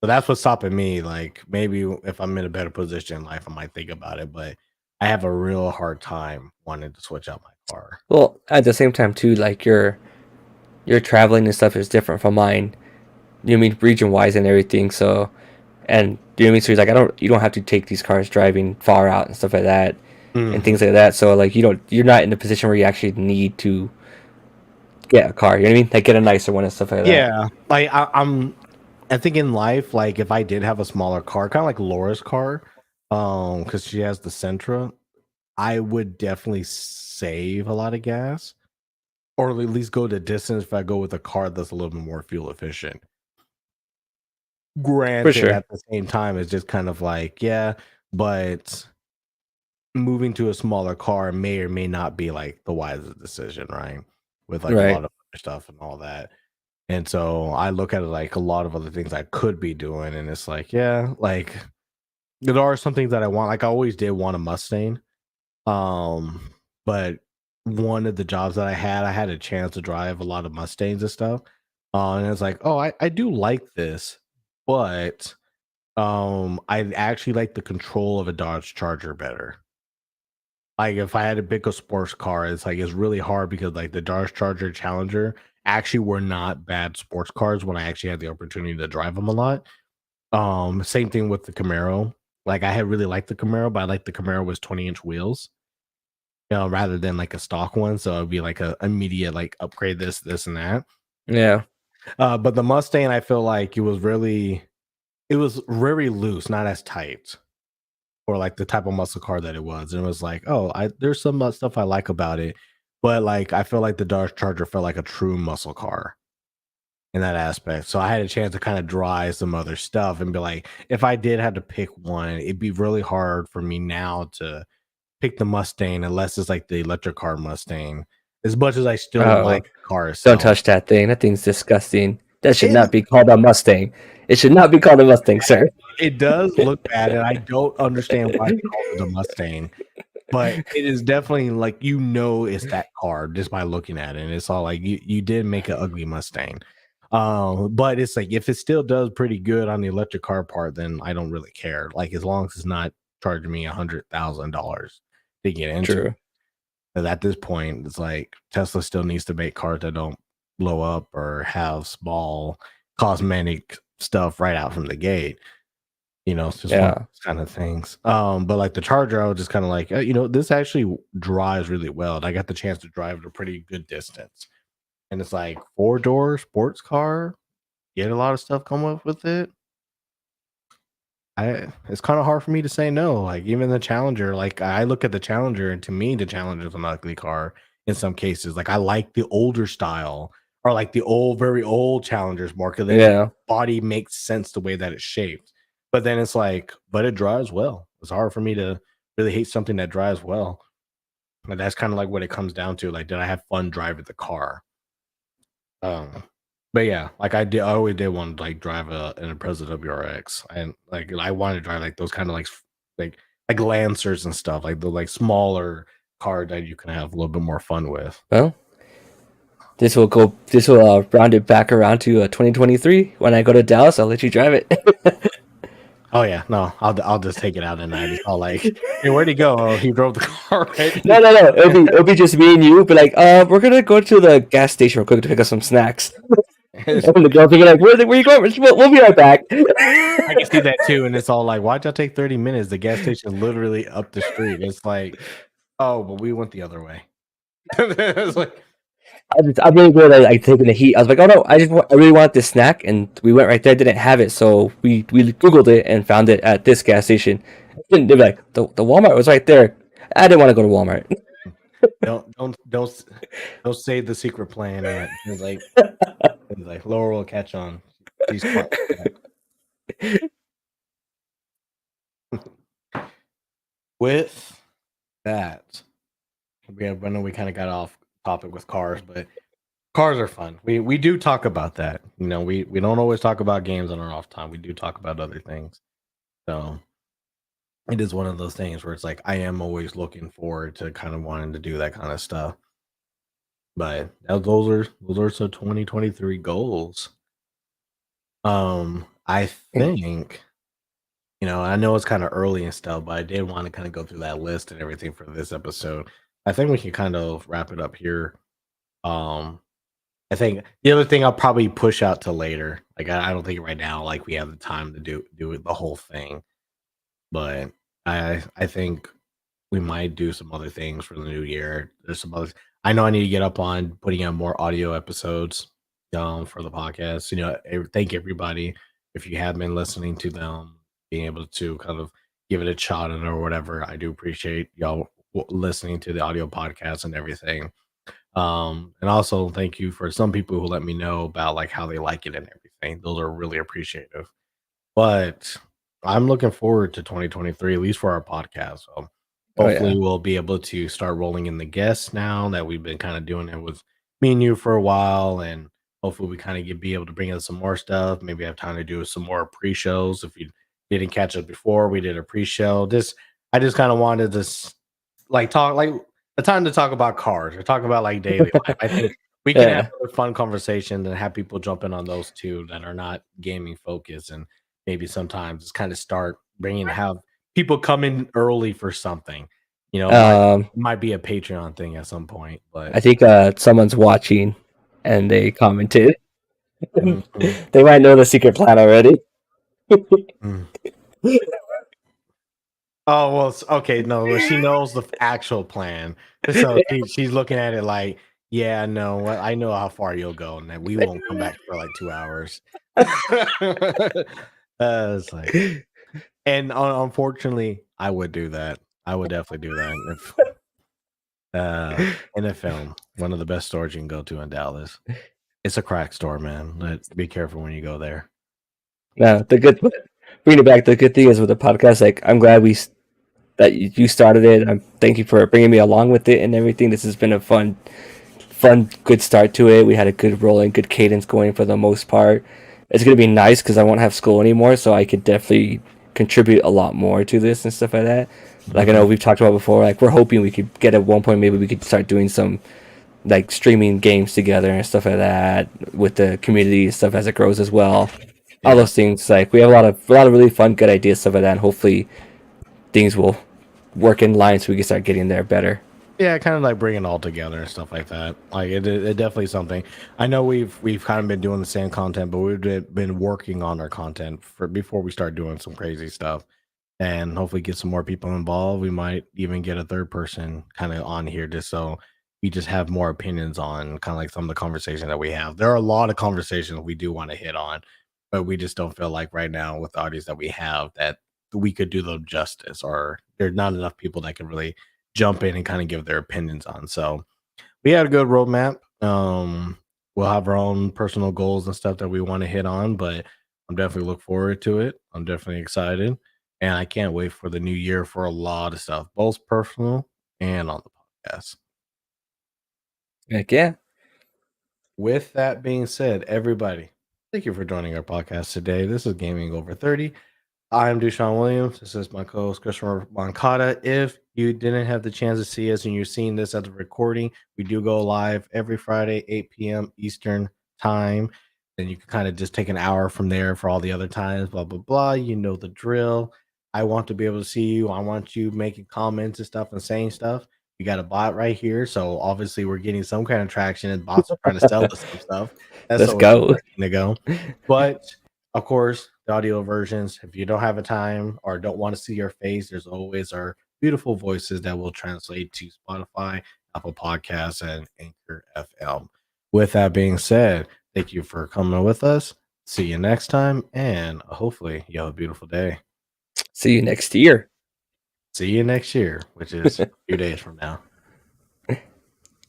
A: So that's what's stopping me. Like maybe if I'm in a better position in life, I might think about it, but I have a real hard time wanting to switch out my car.
B: Well, at the same time too, like your traveling and stuff is different from mine. You know what I mean region wise and everything. So and you know what I mean. So he's like, you don't have to take these cars driving far out and stuff like that, and things
A: Mhm.
B: like that. So like you're not in a position where you actually need to get a car. You know what I mean? Like get a nicer one and stuff like that.
A: Yeah, like I think in life, like if I did have a smaller car, kind of like Laura's car, because she has the Sentra, I would definitely save a lot of gas, or at least go the distance if I go with a car that's a little bit more fuel efficient.
B: For
A: Granted,
B: sure.
A: at the same time, it's just kind of like, yeah, but moving to a smaller car may or may not be like the wisest decision, right? With like a
B: Right.
A: lot of other stuff and all that. And so I look at it like a lot of other things I could be doing, and it's like, yeah, like there are some things that I want. Like I always did want a Mustang. Um, but one of the jobs that I had a chance to drive a lot of Mustangs and stuff. And it's like, oh, I do like this, but I actually like the control of a Dodge Charger better. Like if I had to pick a sports car, it's like it's really hard because like the Dodge Charger Challenger actually were not bad sports cars when I actually had the opportunity to drive them a lot. Same thing with the Camaro. Like I had really liked the Camaro, but I liked the Camaro was 20-inch wheels, rather than like a stock one. So it'd be like a immediate like upgrade this and that.
B: Yeah.
A: But the Mustang, I feel like it was very loose, not as tight, or like the type of muscle car that it was. And it was like, oh, I there's some stuff I like about it, but like I feel like the Dodge Charger felt like a true muscle car in that aspect. So I had a chance to kind of dry some other stuff and be like, if I did have to pick one, it'd be really hard for me now to pick the Mustang unless it's like the electric car Mustang. As much as I still
B: Oh,
A: like the car
B: don't
A: itself,
B: touch that thing. That thing's disgusting. That should
A: it
B: not be called a Mustang. It should not be called a Mustang, sir.
A: it does look bad, and I don't understand why they called it a Mustang. But it is definitely like it's that car just by looking at it. And it's all like you did make an ugly Mustang. But it's like if it still does pretty good on the electric car part, then I don't really care. Like as long as it's not charging me $100,000 to get into it.
B: True.
A: But at this point, it's like Tesla still needs to make cars that don't blow up or have small cosmetic stuff right out from the gate. It's just one of
B: Yeah.
A: those kind of things. But like the Charger, I was just kind of like, this actually drives really well. And I got the chance to drive it a pretty good distance. And it's like 4-door sports car. Get a lot of stuff come up with it. It's kind of hard for me to say no. Like even the Challenger, like I look at the Challenger, and to me, the Challenger is an ugly car in some cases. Like I like the older style or like the old, very old Challengers more because the
B: Yeah.
A: body makes sense the way that it's shaped. But then it's like, but it drives well. It's hard for me to really hate something that drives well. But that's kind of like what it comes down to. Like, did I have fun driving the car? Um, but yeah, like I always did want to like drive an Impreza WRX, and like I wanted to drive like those kind of like like Lancers and stuff, like the like smaller car that you can have a little bit more fun with.
B: Well, this will go. This will round it back around to 2023. When I go to Dallas, I'll let you drive it.
A: Oh yeah, no, I'll just take it out at night. It's all like, hey, where'd he go? Oh, he drove the car, right?
B: No, no, no. It'll be just me and you. But like, we're gonna go to the gas station real quick to pick up some snacks. And the girls will be like, where you going? We'll be right back.
A: I can see that too, and it's all like, why'd y'all take 30 minutes? The gas station is literally up the street. It's like, oh, but we went the other way. It's like,
B: I'm really good at like taking the heat. I was like, oh no, I really want this snack, and we went right there, didn't have it, so we googled it and found it at this gas station. And they're like, the Walmart was right there. I didn't want to go to Walmart.
A: don't say the secret plan yet. It's like Laura will catch on. She's quiet. With that, I know we kind of got off topic with cars, but cars are fun. We do talk about that. We don't always talk about games on our off time. We do talk about other things. So it is one of those things where it's like I am always looking forward to kind of wanting to do that kind of stuff. But those are some 2023 goals. I think I know it's kind of early and stuff, but I did want to kind of go through that list and everything for this episode. I think we can kind of wrap it up here. Um, I think the other thing I'll probably push out to later. Like I don't think right now like we have the time to do it the whole thing, but I think we might do some other things for the new year. There's some other. I know I need to get up on putting out more audio episodes for the podcast. Thank everybody if you have been listening to them, being able to kind of give it a shot in or whatever. I do appreciate y'all listening to the audio podcast and everything. And also thank you for some people who let me know about like how they like it and everything. Those are really appreciative. But I'm looking forward to 2023, at least for our podcast. So
B: Oh
A: hopefully
B: yeah.
A: we'll be able to start rolling in the guests now that we've been kind of doing it with me and you for a while. And hopefully we kind of be able to bring in some more stuff. Maybe have time to do some more pre-shows. If you didn't catch us before, we did a pre-show. I just kind of wanted to like talk like a time to talk about cars or talk about like daily life. I think we can have
B: Yeah.
A: a fun conversation and have people jump in on those two that are not gaming focused, and maybe sometimes just kind of start have people come in early for something. Might be a Patreon thing at some point,
B: I
A: but
B: think someone's watching, and they commented.
A: Mhm.
B: They might know the secret plan already.
A: Mm. Oh well, okay. No, well, she knows the actual plan, so she's looking at it like, yeah, no, I know how far you'll go, and that we won't come back for like 2 hours. It's like, and unfortunately, I would do that. I would definitely do that if NFL, one of the best stores you can go to in Dallas. It's a crack store, man. Be careful when you go there.
B: No, the good bringing it back. The good thing is with the podcast, like I'm glad that you started it. Thank you for bringing me along with it and everything. This has been a fun, good start to it. We had a good rolling, good cadence going for the most part. It's gonna be nice because I won't have school anymore, so I could definitely contribute a lot more to this and stuff like that. Like I know we've talked about before, like we're hoping we could get at one point maybe we could start doing some like streaming games together and stuff like that with the community stuff as it grows as well. All
A: Yeah.
B: those things, like we have a lot of really fun, good ideas stuff like that, and hopefully things will work in line so we can start getting there better.
A: Yeah, kind of like bring it all together and stuff like that. Like it definitely something. I know we've kind of been doing the same content, but been working on our content for before we start doing some crazy stuff, and hopefully get some more people involved. We might even get a third person kind of on here just so we just have more opinions on kind of like some of the conversations that we have. There are a lot of conversations we do want to hit on, but we just don't feel like right now with the audience that we have that we could do them justice, or there's not enough people that can really jump in and kind of give their opinions on. So we had a good roadmap. We'll have our own personal goals and stuff that we want to hit on, but I'm definitely look forward to it. I'm definitely excited, and I can't wait for the new year for a lot of stuff, both personal and on the podcast.
B: Like yeah,
A: With that being said, everybody, thank you for joining our podcast today. This is Gaming Over 30. I'm Dushawn Williams. This is my co-host Christopher Moncada. If you didn't have the chance to see us and you're seeing this as a recording, we do go live every Friday, 8 p.m. Eastern time. Then you can kind of just take an hour from there for all the other times, blah, blah, blah. You know the drill. I want to be able to see you. I want you making comments and stuff and saying stuff. We got a bot right here. So obviously we're getting some kind of traction and bots are trying to sell us some stuff. That's
B: let's
A: always
B: go.
A: exciting to go. But of course, the audio versions, if you don't have a time or don't want to see your face, there's always our beautiful voices that will translate to Spotify, Apple Podcasts, and Anchor FM. With that being said, thank you for coming with us. See you next time, and hopefully you have a beautiful day.
B: See you next year.
A: See you next year, which is a few days from now.